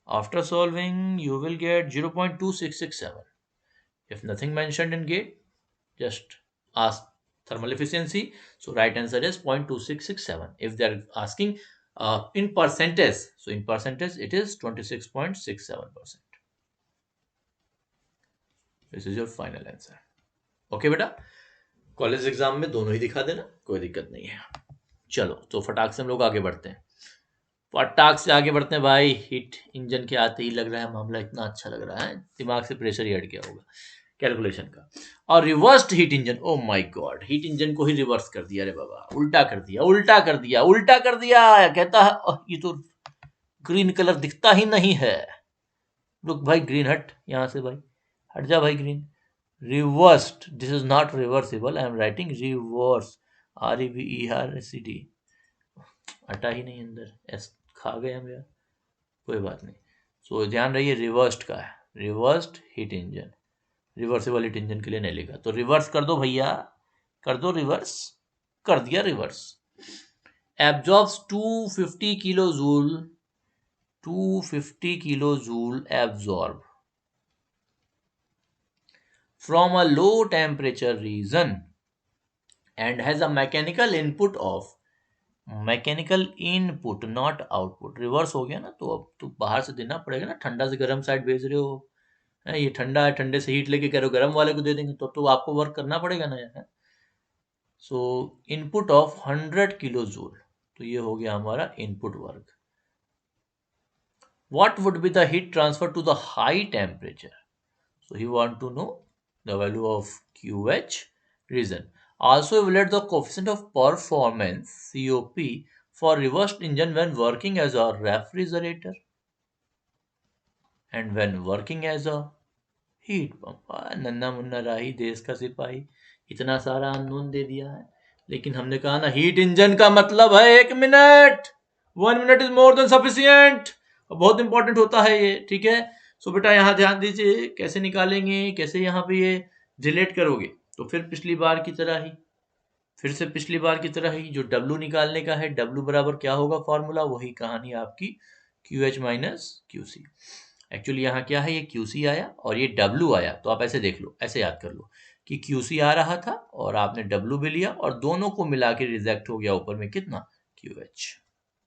After solving, you will get 0.2667. If nothing mentioned in gate, just ask thermal efficiency. So right answer is 0.2667. If they are asking in percentage, so in percentage it is 26.67%. This is your final answer. Okay बेटा, college exam में दोनों ही दिखा देना, कोई दिक्कत नहीं है. चलो तो फटाक से हम लोग आगे बढ़ते हैं. भाई. हीट इंजन के आते ही लग रहा है मामला इतना अच्छा लग रहा है, दिमाग से प्रेशर ही हट गया होगा कैलकुलेशन का. और reversed heat engine, O my God, heat engine को ही रिवर्स कर दिया रे बाबा, उल्टा कर दिया. कहता है ये तो ग्रीन कलर दिखता ही नहीं है. रुक भाई, ग्रीन हट यहां से भाई, हट जा भाई green. Reversed. This is not reversible. I am writing reverse. REVERSED. हटा ही नहीं अंदर, एस खा गए हम यार, कोई बात नहीं. सो ध्यान रहिए, रिवर्स्ड का है, reversed heat engine. Reversible heat engine के लिए नहीं लिखा, तो रिवर्स कर दो भैया, कर दो रिवर्स. कर दिया reverse. Absorbs 250 kilojoule absorb from a low temperature region and has a mechanical input not output. Reverse हो गया ना, तो अब तो बाहर से देना पड़ेगा ना, ठंडा से गर्म साइड भेज रहे हो, ये ठंडा है, ठंडे से हीट लेके कह रहे हो गर्म वाले को दे देंगे, तो आपको वर्क करना पड़ेगा ना यार. सो इनपुट ऑफ 100 किलोजूल, तो ये हो गया हमारा input work. What would be the heat transfer to the high temperature? So he want to know the value of QH region. Also evaluate the coefficient of performance COP for reversed engine when working as a refrigerator and when working as a heat pump. नन्ना मुन्ना राही, देश का सिपाही, इतना सारा unknown दे दिया है, लेकिन हमने कहा ना हीट इंजन का मतलब है 1 minute. 1 minute is more than sufficient. बहुत इंपॉर्टेंट होता है ये, ठीक है. सो बेटा यहाँ ध्यान दीजिए, कैसे निकालेंगे, कैसे यहाँ पे ये रिलेट करोगे. तो फिर पिछली बार की तरह ही जो W निकालने का है, W बराबर क्या होगा फॉर्मूला, वही कहानी आपकी QH माइनस QC. एक्चुअली यहाँ क्या है, ये QC आया और ये W आया, तो आप ऐसे देख लो, ऐसे याद कर लो कि QC आ रहा था और आपने W भी लिया और दोनों को मिला के रिजेक्ट हो गया ऊपर में कितना, QH.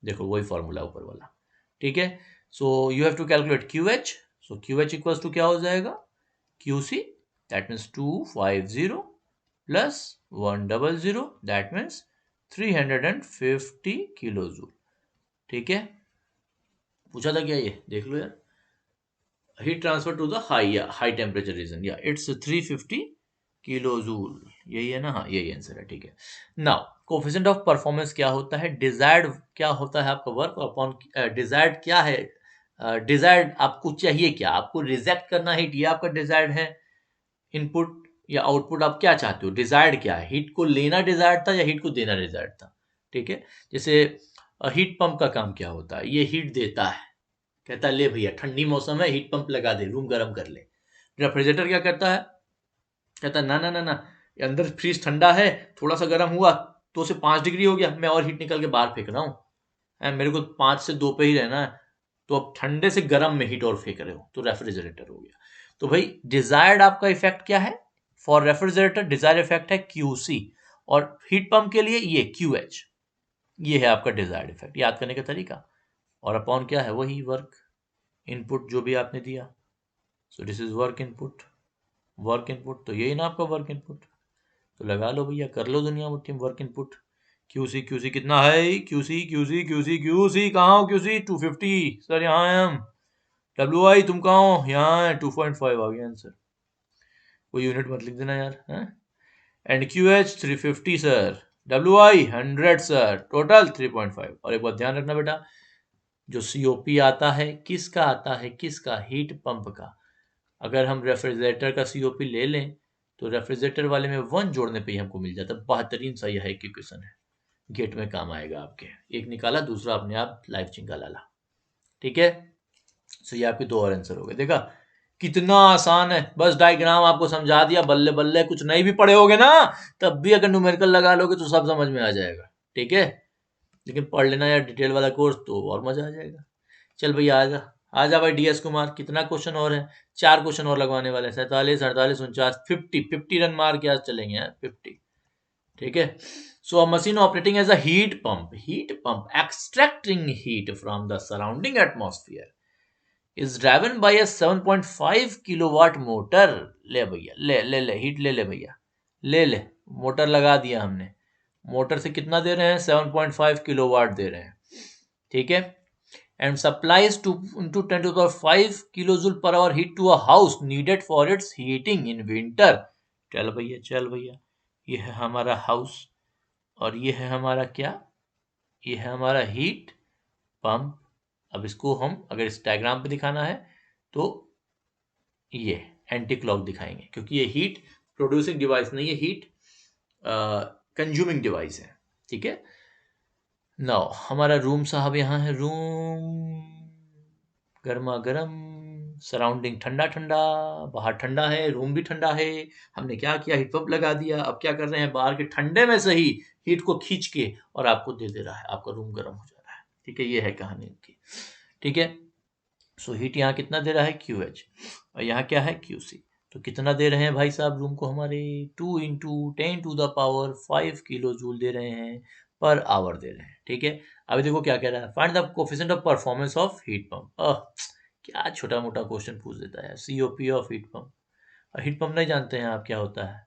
देखो वही फॉर्मूला ऊपर वाला, ठीक है. So you have to calculate QH. So QH equals to क्या हो जाएगा, QC, that means 250 plus 100, that means 350 kilojoule. ठीक है, पूछा था क्या ये, देख लो यार. Heat transfer to the high temperature region, या इट्स 350 किलोजूल, यही है ना, हाँ यही आंसर है, ठीक है. नाउ कोफिशिएंट ऑफ परफॉर्मेंस क्या होता है, डिजायर्ड क्या होता है आपका वर्क अपॉन, डिजायर्ड क्या है, डिजायर्ड आपको चाहिए क्या, आपको रिजेक्ट करना हीट, ये आपका डिजायर्ड है इनपुट, या आउटपुट आप क्या चाहते हो, डिजायर्ड क्या है, हीट को लेना डिजायर्ड था या हीट को देना डिजायर्ड था। ठीक है, जैसे हीट पंप का काम क्या होता है, ये हीट देता है, कहता है ले भैया ठंडी मौसम है हीट पंप लगा दे, रूम गर्म कर ले। रेफ्रिजरेटर क्या करता है, कहता है ना ना ना ना, ये अंदर फ्रीज ठंडा है, थोड़ा सा गर्म हुआ तो उसे 5 डिग्री हो गया, मैं और हीट निकल के बाहर फेंक रहा हूँ, मेरे को 5 से 2 पे ही रहना है, तो अब ठंडे से गर्म में हीट और फेंक रहे हो, तो रेफ्रिजरेटर हो गया। तो भाई डिजायर्ड आपका इफेक्ट क्या है, फॉर रेफ्रिजरेटर डिजायर्ड इफेक्ट है क्यूसी, और हीट पंप के लिए ये क्यूएच, ये है आपका डिजायर्ड इफेक्ट, याद करने का तरीका। और अपॉन क्या है, वही वर्क इनपुट जो भी आपने दिया, सो this is work input, work input तो यही ना आपका वर्क इनपुट, तो लगा लो भैया, कर लो दुनिया मुट्ठी में वर्क इनपुट। क्यूसी क्यूसी कितना है, क्यूसी क्यूसी क्यूसी क्यूसी कहाँ हो, क्यूसी 250 सर, यहाँ है हम। डब्ल्यू आई तुम कहाँ हो, यहाँ है 2.5 आ गया आंसर, कोई यूनिट मत लिख देना यार, है। And Q H 350 sir, W I 100 sir, total 3.5। और एक बात ध्यान रखना बेटा, जो सीओपी आता है किसका आता है, किसका, हीट पंप का। अगर हम रेफ्रिजरेटर का सीओपी ले लें तो रेफ्रिजरेटर वाले में 1 जोड़ने पे ही हमको मिल जाता है। बेहतरीन सा यह इक्वेशन है, गेट में काम आएगा आपके। एक निकाला दूसरा अपने आप लाइफ चिंगा लाला। ठीक है, सो ये आपके 2 और आंसर हो गए। देखा कितना आसान है, बस डायग्राम आपको समझा दिया, बल्ले बल्ले। कुछ नहीं भी पढ़े होगे ना तब भी अगर न्यूमेरिकल लगा लोगे तो सब समझ में आ जाएगा। ठीक है, लेकिन पढ़ लेना यार डिटेल वाला कोर्स तो और मजा आ जाएगा। चल भैया आजा, आजा भाई डीएस कुमार, कितना क्वेश्चन और है, 4 क्वेश्चन और लगवाने वाले, 47 48 49 50 रन मार के आज चलेंगे यार 50। ठीक है, so a machine operating as a heat pump extracting heat from the surrounding atmosphere is driven by a 7.5 kilowatt motor. ले भैया ले ले ले हीट ले ले भैया, ले ले, मोटर लगा दिया हमने। मोटर से कितना दे रहे हैं, 7.5 किलोवाट दे रहे हैं। ठीक है, and supplies to into 10 to the power 5 kilojoule per hour heat to a house needed for its heating in winter। चल भैया चल भैया, ये है हमारा हाउस और ये है हमारा क्या, ये है हमारा हीट पंप। अब इसको हम अगर इस डायग्राम पे दिखाना है तो ये एंटी क्लॉक दिखाएंगे, क्योंकि ये हीट प्रोड्यूसिंग डिवाइस नहीं है, हीट कंज्यूमिंग डिवाइस है। ठीक है, नाउ हमारा रूम साहब यहाँ है, रूम गर्मा गर्म, सराउंडिंग ठंडा ठंडा, बाहर ठंडा है, रूम भी ठंडा है। हमने क्या किया, हीट पंप लगा दिया। अब क्या कर रहे हैं, बाहर के ठंडे में से ही हीट को खींच के और आपको दे दे रहा है, आपका रूम गर्म हो जा रहा है। ठीक है, ये है कहानी इनकी। ठीक है, सो हीट यहाँ कितना दे रहा है, क्यू एच, और यहाँ क्या है, क्यू सी। तो कितना दे रहे हैं भाई साहब रूम को हमारे, 2 into 10 to the power 5 kilo joule दे रहे हैं, पर आवर दे रहे हैं। ठीक है, अभी देखो क्या कह रहा है, find the coefficient of performance of heat pump. क्या छोटा मोटा क्वेश्चन पूछ देता है, COP of heat pump. Heat pump नहीं जानते हैं आप क्या होता है,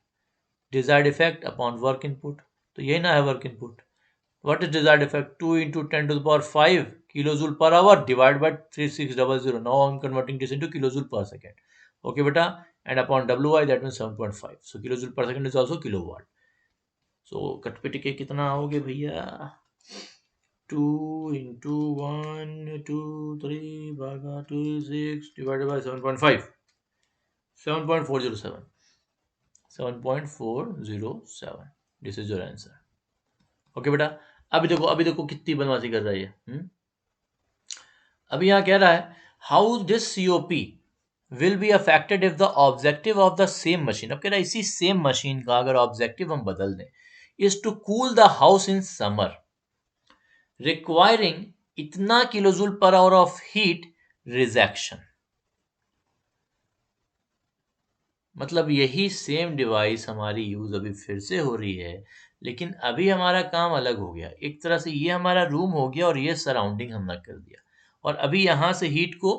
desired effect upon work input, तो यही ना है work input. What is desired effect? 2 into 10 to the power 5 kilojoule per hour divided by 3600. Now I'm converting this into kilojoule per second. Okay, beta. And upon WI that means 7.5. So kilojoule per second is also kilowatt. So कटपिट के कितना आओगे भैया, 2 into 1 2 3 भागा 2 6 divided by 7.5, 7.407, 7.407. This is your answer. Okay बेटा, अभी देखो कितनी बदमाशी कर रहा है ये। अभी यहाँ कह रहा है how this COP will be affected if the objective of the same machine. अब कह रहा है इसी सेम मशीन का अगर ऑब्जेक्टिव हम बदल दें, is to cool the house in summer requiring इतना kilojoule per hour of heat rejection. मतलब यही सेम डिवाइस हमारी यूज अभी फिर से हो रही है, लेकिन अभी हमारा काम अलग हो गया। एक तरह से ये हमारा रूम हो गया और ये सराउंडिंग हमने कर दिया, और अभी यहाँ से हीट को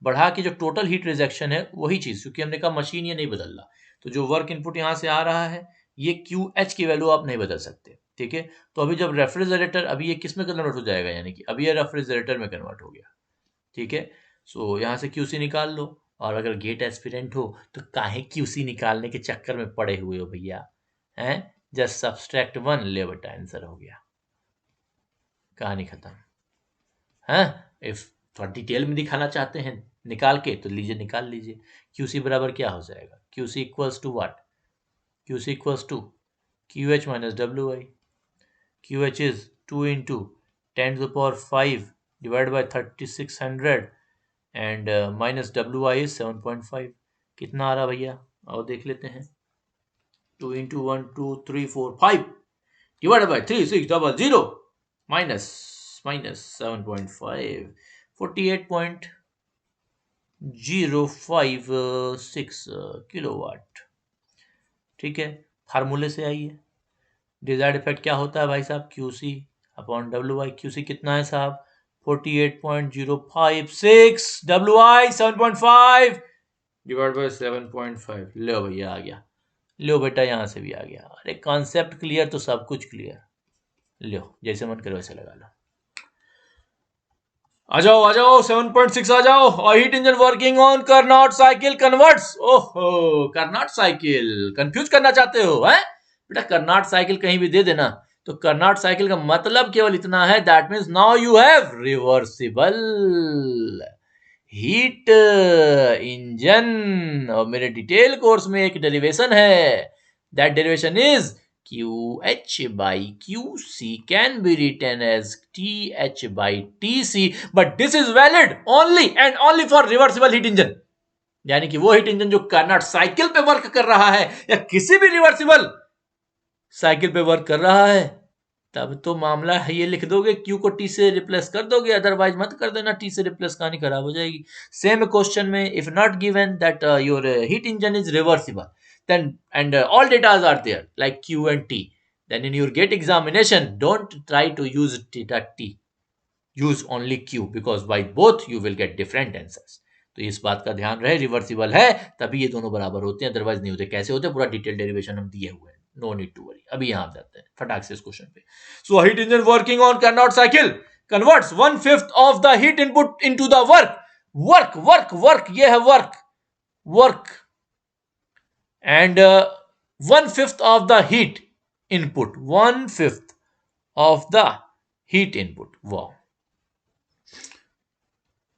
बढ़ा के जो टोटल हीट रिजेक्शन है वही चीज, क्योंकि हमने कहा मशीन ये नहीं बदल रहा, तो जो वर्क इनपुट यहाँ से आ रहा है ये क्यू एच की वैल्यू आप नहीं बदल सकते। ठीक है, तो अभी जब रेफ्रिजरेटर, अभी ये किस में कन्वर्ट हो जाएगा, यानी कि अभी ये रेफ्रिजरेटर में कन्वर्ट हो गया। ठीक है, सो यहाँ से क्यूसी निकाल लो, और अगर गेट एस्पिरेंट हो तो काहे क्यूसी निकालने के चक्कर में पड़े हुए हो भैया, हैं, जस्ट सब्सट्रैक्ट 1, ले बेटा आंसर हो गया, कहानी खत्म। हैं, इफ थोड़ा डिटेल में दिखाना चाहते हैं निकाल के तो लीजिए, निकाल लीजिए। क्यूसी बराबर क्या हो जाएगा, QC equals to what, QC equals to QH minus WI. QH is 2 into 10 to the power 5 divided by 3600 and minus WI is 7.5. कितना आ रहा भैया? और देख लेते हैं. 2 into 1, 2, 3, 4, 5 divided by 3600 minus 7.5. 48.056 kilowatt. ठीक है, फार्मूले से आइए. डिजायर्ड इफेक्ट क्या होता है भाई साहब? QC upon WI. QC कितना है साहब? 48.056. WI 7.5 divide by 7.5. लो भैया आ गया. लो बेटा यहां से भी आ गया. अरे कॉन्सेप्ट क्लियर तो सब कुछ क्लियर. लो जैसे मन करे वैसे लगा लो. आ जाओ 7.6 आ जाओ. Heat engine working on Carnot cycle converts. ओहो, कार्नोट साइकिल कंफ्यूज करना चाहते हो हैं बेटा? कार्नोट साइकिल कहीं भी दे देना तो कार्नोट साइकिल का मतलब केवल इतना है, that means now you have reversible heat engine. और मेरे डिटेल कोर्स में एक डेरिवेशन है, that derivation is QH by QC can be written as TH by TC, but this is valid only and only for reversible heat engine. यानी कि वो heat engine जो Carnot cycle पे work कर रहा है या किसी भी रिवर्सिबल साइकिल पे वर्क कर रहा है, तब तो मामला है ये लिख दोगे, Q को T से रिप्लेस कर दोगे, अदरवाइज मत कर देना. T से रिप्लेस कहानी खराब हो जाएगी. सेम क्वेश्चन में if not given that your heat engine is reversible then and all data are there like Q and T, then in your GATE examination don't try to use theta T, use only Q because by both you will get different answers. तो इस बात का ध्यान रहे, reversible है तभी ये दोनों बराबर होते हैं, अदरवाइज नहीं होते. कैसे होते हैं पूरा डिटेल डेरिवेशन हम दिए हुए हैं, नो नीड टू वरी. अभी यहां जाते हैं फटाक से इस क्वेश्चन पे. सो heat engine working on Carnot cycle converts 1/5 of the heat input into the work. Work work work ये है work work and 1/5 of the heat input. 1/5 of the heat input. Wow.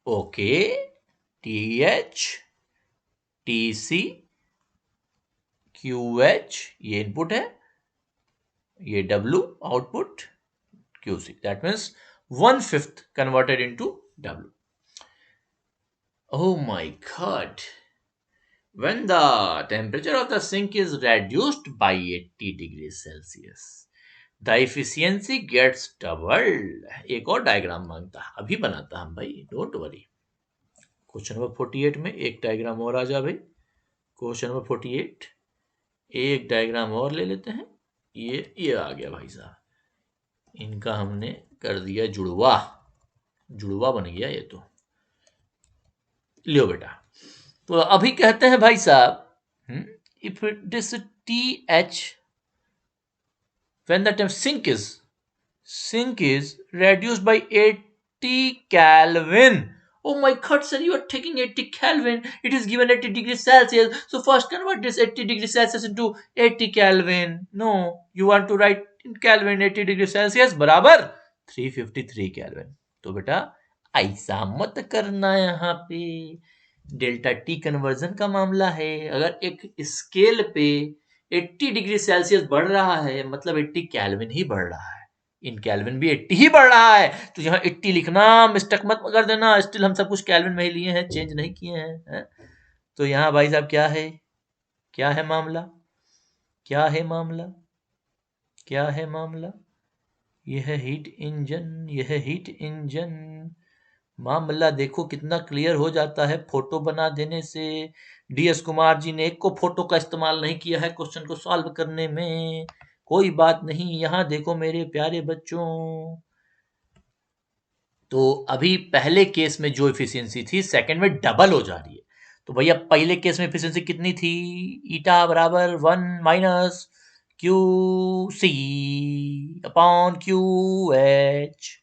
Okay. TH TC QH ये input है, ये W output QC. That means 1/5 converted into W. Oh my God. When the temperature of the sink is reduced by 80 degrees Celsius, the efficiency gets doubled. एक और diagram मांगता है, अभी बनाता हम भाई, डोंट वरी. क्वेश्चन नंबर 48 में एक डायग्राम और आ जा भाई. क्वेश्चन नंबर 48 एक डायग्राम और ले लेते हैं. ये आ गया भाई साहब, इनका हमने कर दिया जुड़वा. जुड़वा बन गया ये तो. लियो बेटा. तो अभी कहते हैं भाई साहब, if this TH when the sink is reduced by 80 Kelvin. Oh my God, sir, you are taking 80 Kelvin. It is given 80 degrees Celsius. So first convert this 80 degrees Celsius into 80 Kelvin. No, you want to write in Kelvin 80 degrees Celsius बराबर 353 Kelvin. तो बेटा ऐसा मत करना, यहाँ पे delta T conversion का मामला है. अगर एक स्केल पे 80 डिग्री सेल्सियस बढ़ रहा है मतलब 80 केल्विन ही बढ़ रहा है. इन केल्विन भी 80 ही बढ़ रहा है, तो यहाँ 80 लिखना, मिस्टेक मत कर देना. स्टिल हम सब कुछ केल्विन में ही लिए हैं, चेंज नहीं किए हैं. तो यहाँ भाई साहब क्या है, क्या है मामला, क्या है मामला, क्या है मामला? यह है हीट इंजन, यह है हीट इंजन. मामला देखो कितना क्लियर हो जाता है फोटो बना देने से. DS कुमार जी ने एक को फोटो का इस्तेमाल नहीं किया है क्वेश्चन को सॉल्व करने में. कोई बात नहीं, यहां देखो मेरे प्यारे बच्चों. तो अभी पहले केस में जो एफिशिएंसी थी सेकंड में डबल हो जा रही है. तो भैया पहले केस में एफिशिएंसी कितनी थी? ईटा बराबर 1 minus QC upon QH.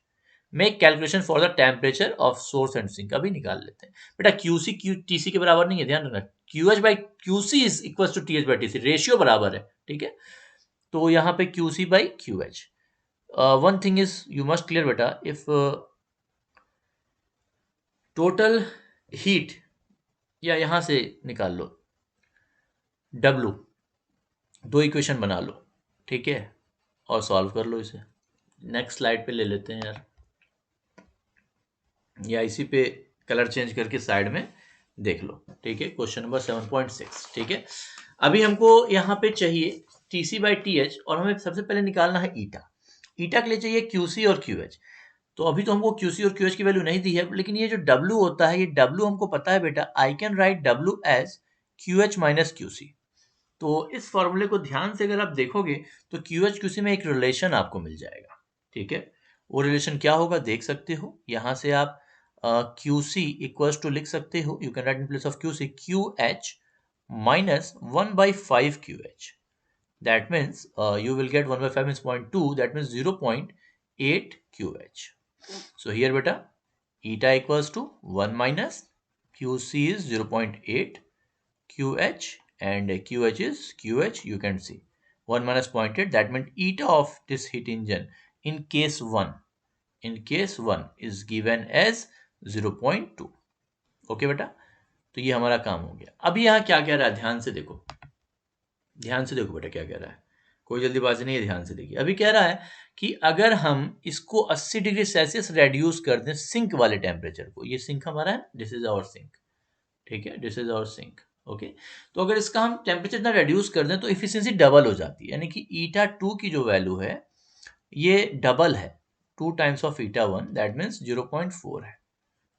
Make calculation for the temperature of source and sink. अभी निकाल लेते हैं बेटा. QC TC के बराबर नहीं है, ध्यान रखना. QH by QC is equal to TH by TC, ratio बराबर है. ठीक है, तो यहाँ पे QC by QH. One thing is you must clear बेटा, इफ टोटल हीट, या यहां से निकाल लो W दो इक्वेशन बना लो, ठीक है, और सॉल्व कर लो इसे। नेक्स्ट स्लाइड पे ले लेते हैं यार, या इसी पे कलर चेंज करके साइड में देख लो, ठीक है। क्वेश्चन नंबर 7.6, ठीक है। अभी हमको यहाँ पे चाहिए T C by T H, और हमें सबसे पहले निकालना है ईटा। ईटा के लिए चाहिए क्यू सी और क्यू एच। तो अभी तो हमको क्यू सी और क्यू एच की वैल्यू नहीं दी है, लेकिन ये जो डब्ल्यू होता है, ये डब्ल्यू हमको पता है बेटा, I can write W as Q H minus Q C. तो इस फॉर्मूले को ध्यान से अगर आप देखोगे तो क्यू एच क्यू सी में एक रिलेशन आपको मिल जाएगा, ठीक है। वो रिलेशन क्या होगा देख सकते हो, यहाँ से आप क्यू सी इक्वल्स टू लिख सकते हो, you can write in place of Q C Q H minus 1 by 5 QH. That means you will get 1 by 5 means 0.2, that means 0.8 QH. So here beta, eta equals to 1 minus QC is 0.8 QH, and QH is QH, you can see 1 minus 0.8, that means eta of this heat engine in case 1 is given as 0.2. Okay बेटा, तो ये हमारा काम हो गया। अभी यहाँ क्या कह रहा है ध्यान से देखो, ध्यान से देखो बेटा क्या कह रहा है, कोई जल्दीबाजी नहीं है, ध्यान से देखिए। अभी कह रहा है कि अगर हम इसको 80 डिग्री सेल्सियस रेड्यूस कर दें सिंक वाले टेम्परेचर को, ये सिंक हमारा है, दिस इज आवर सिंक, ठीक है, this is our sink, okay. तो अगर इसका हम टेम्परेचर इतना रेड्यूस कर दें तो इफिशियंसी डबल हो जाती है, यानी कि ईटा 2 की जो वैल्यू है ये डबल है, 2 times of eta 1, that means 0.4 है,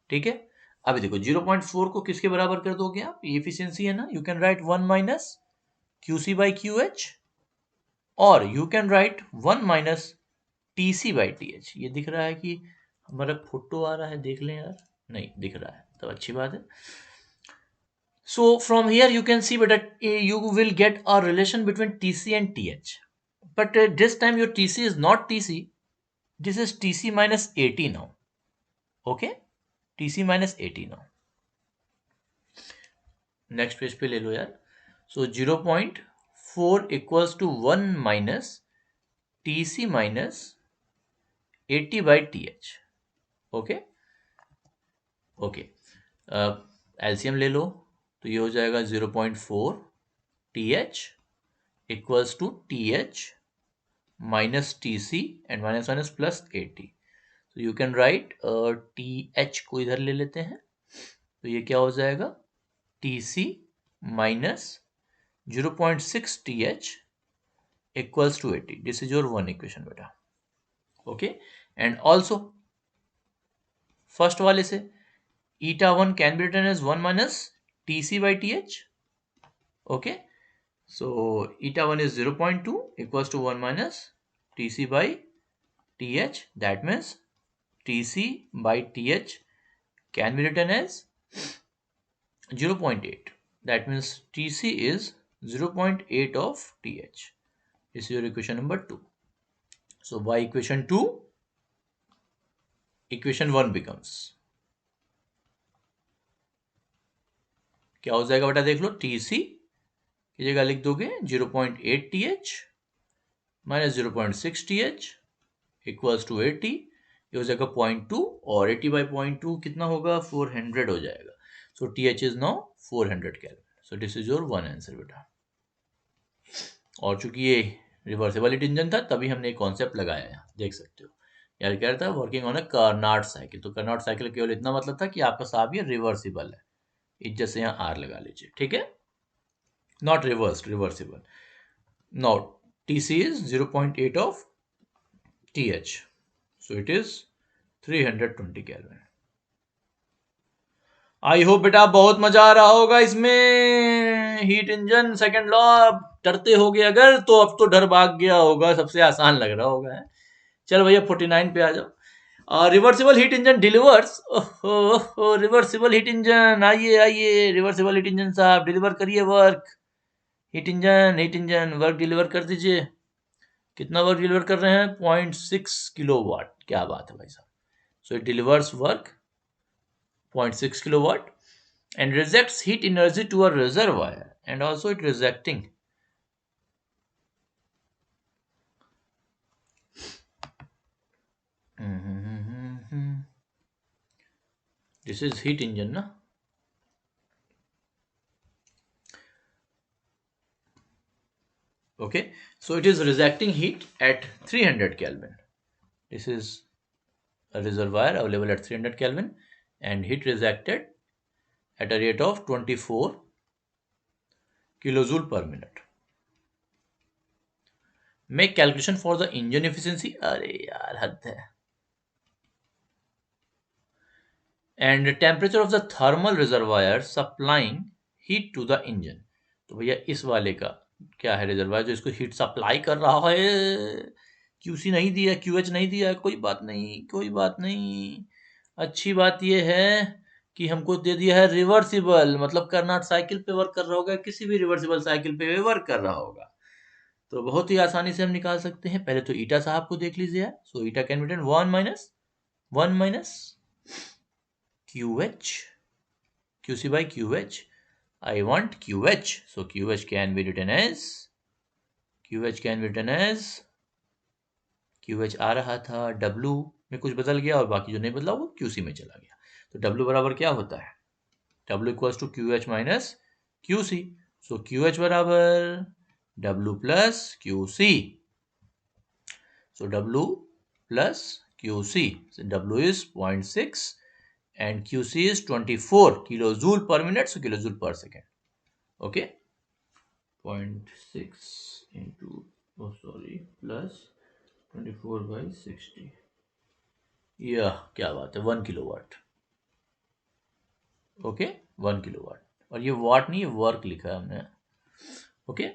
ठीक है। अभी देखो 0.4 को किसके बराबर कर दोगे आप, ये इफिशियंसी है ना, you can write 1 minus Q C by Q H, और you can write 1 minus T C by T H. ये दिख रहा है कि हमारा फोटो आ रहा है, देख लें यार, नहीं दिख रहा है तो अच्छी बात है। So from here you can see that you will get a relation between TC and TH, but this time your TC is not TC, this is TC minus 80 now, okay, TC minus 80 now। Next page पे ले लो यार। So 0.4 equals to 1 minus T C minus 80 by T H, okay okay. LCM ले लो, तो ये हो जाएगा 0.4 T H equals to T H minus T C and minus minus plus 80। तो you can write T H को इधर ले लेते हैं, तो ये क्या हो जाएगा T C minus 0.6 th equals to 80. This is your one equation beta, okay। And also first वाले से eta 1 can be written as 1 minus tc by th, okay। So eta 1 is 0.2 equals to 1 minus tc by th, that means tc by th can be written as 0.8, that means tc is 0.8 of th. This is your equation number 2. So by equation 2, equation 1 becomes, क्या हो जाएगा बेटा देख लो, T C की जगह लिख दोगे 0.8 T H minus 0.6 T H equals to 80, ये हो जाएगा 0.2, और 80 बाई 0.2 कितना होगा 400 हो जाएगा। So T H is now 400 kelvin. So this is your one answer बेटा। और चूंकि ये रिवर्सिबल हीट इंजन था तभी हमने एक कॉन्सेप्ट लगाया है, देख सकते हो यार, कह रहा था working on a Karnat cycle. तो कार्नाट साइकिल केवल इतना मतलब था कि आपका साहब ये रिवर्सिबल है, इज्जत से यहाँ आर लगा लीजिए, ठीक है, not reverse, reversible. Now TC is 0.8 of TH, so it is 320 kelvin. I hope बेटा बहुत मजा आ रहा होगा इसमें। हीट इंजन सेकंड लॉ डरते होगे अगर, तो अब तो डर भाग गया होगा, सबसे आसान लग रहा होगा है? चलो भैया 49 पे आ जाओ। रिवर्सिबल हीट इंजन डिलीवर्स, ओहो रिवर्सिबल हीट इंजन, आइए आइए रिवर्सिबल हीट इंजन साहब डिलीवर करिए work. Heat engine work deliver कर दीजिए। कितना वर्क डिलीवर कर रहे हैं, 0.6 किलोवाट, क्या बात है भाई साहब। So it delivers work 0.6 kilowatt and rejects heat energy to a reservoir, and also it rejecting this is heat engine na, So it is rejecting heat at 300 Kelvin. This is a reservoir available at 300 Kelvin and heat rejected at a rate of 24 kilojoule per minute. Make calculation for the engine efficiency. अरे यार हद है. And the temperature of the thermal reservoir supplying heat to the engine. तो भैया इस वाले का क्या है रिजर्वायर जो इसको हीट सप्लाई कर रहा है. क्यूसी नहीं दिया, क्यूएच नहीं दिया, कोई बात नहीं, कोई बात नहीं. अच्छी बात यह है कि हमको दे दिया है रिवर्सिबल, मतलब कर्नाट साइकिल पे वर्क कर रहा होगा, किसी भी रिवर्सिबल साइकिल पे वर्क कर रहा होगा. तो बहुत ही आसानी से हम निकाल सकते हैं. पहले तो ईटा साहब को देख लीजिए. So eta can be written 1 minus QH, QC by QH. I want QH. So QH can be written as QH आ रहा था W में कुछ बदल गया और बाकी जो नहीं बदला वो QC में चला गया. तो W बराबर क्या होता है? W equals to QH minus QC. सो QH बराबर W plus QC. So W plus QC. So W is 0.6 and QC is 24 kilojoule per minute. So kilojoule per second. Okay. 0.6 into plus 24 by 60. Yeah, क्या बात है, 1 kilowatt. Okay, 1 kilowatt. और ये वाट नहीं, ये work लिखा है हमने. Okay.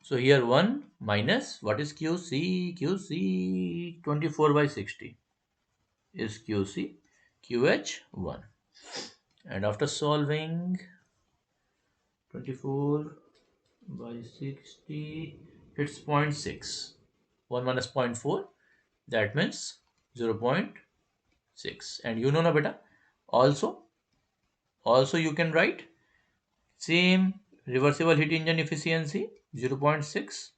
So here 1 minus what is QC? QC 24 by 60 is QC. QH 1. And after solving 24 by 60, it's 0.6. 1 minus 0.4, that means 0.6. And you know na beta, also you can write same reversible heat engine efficiency 0.6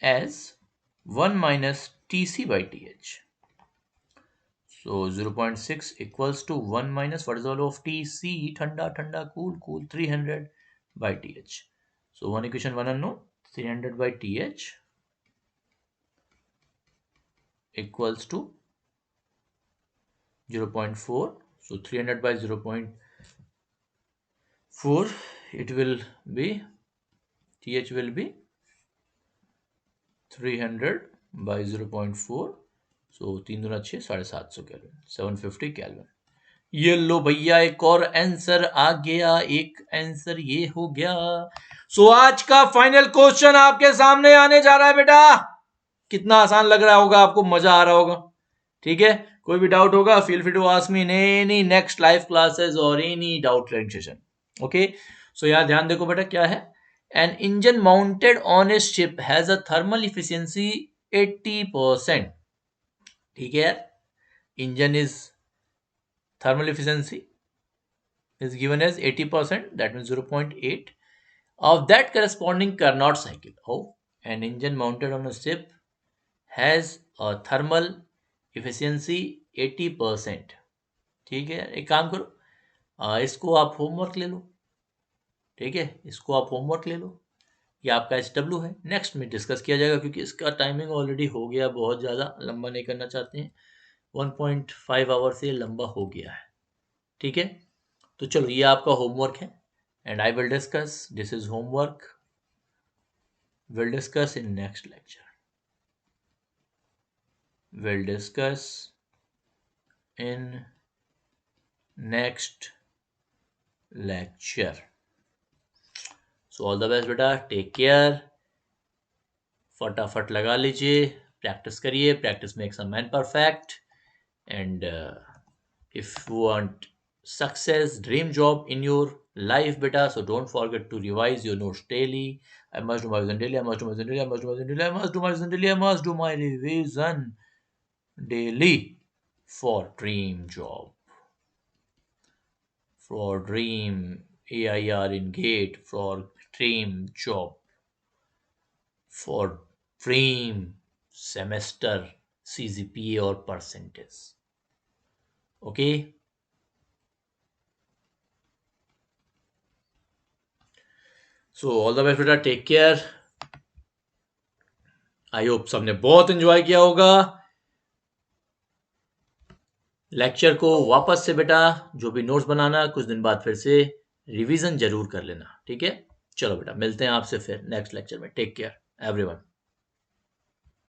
as 1 minus TC by TH. So 0.6 equals to 1 minus what is the value of TC? Thanda, cool, 300 by TH. So one equation, one unknown, 300 by TH equals to 0.4. So 300 by 0.4, it will be, TH will be 300 by 0.4. So 3 दूना 6, 750 kelvin, 750 kelvin. ये लो भैया, एक और answer आ गया. एक answer ये हो गया. सो आज का फाइनल क्वेश्चन आपके सामने आने जा रहा है बेटा. कितना आसान लग रहा होगा आपको, मजा आ रहा होगा. ठीक है, कोई भी डाउट होगा feel free to ask me in any next live classes और any doubt clearing session. Okay. So यार ध्यान देखो बेटा, क्या है. An engine mounted on a ship has a thermal efficiency 80%. ठीक है यार, engine is thermal efficiency is given as 80%, that means 0.8 of that corresponding Carnot cycle. Oh, an engine mounted on a ship has a thermal efficiency 80%. ठीक है, एक काम करो, इसको आप होमवर्क ले लो. ठीक है, इसको आप होमवर्क ले लो. ये आपका SW है, नेक्स्ट में डिस्कस किया जाएगा क्योंकि इसका टाइमिंग ऑलरेडी हो गया, बहुत ज़्यादा लंबा नहीं करना चाहते हैं. 1.5 आवर से लंबा हो गया है. ठीक है, तो चलो ये आपका होमवर्क है and I will discuss, this is homework, will discuss in next lecture, will discuss in next lecture. So all the best बेटा, टेक केयर. फटाफट लगा लीजिए, प्रैक्टिस करिए, practice makes a man perfect. And if you want success, dream job in your life beta, so don't forget to revise your notes daily. I must do my revision daily, I must do my revision daily, I must do my revision daily, I must do my revision daily, I must do my revision daily for dream job, for dream AIR in gate, for dream job, for dream semester CGPA or percentage. Okay. So all the best beta, take care. I hope सबने बहुत enjoy किया होगा lecture को। वापस से बेटा जो भी नोट्स बनाना कुछ दिन बाद फिर से रिवीजन जरूर कर लेना, ठीक है। चलो बेटा मिलते हैं आपसे फिर नेक्स्ट लेक्चर में। Take care everyone.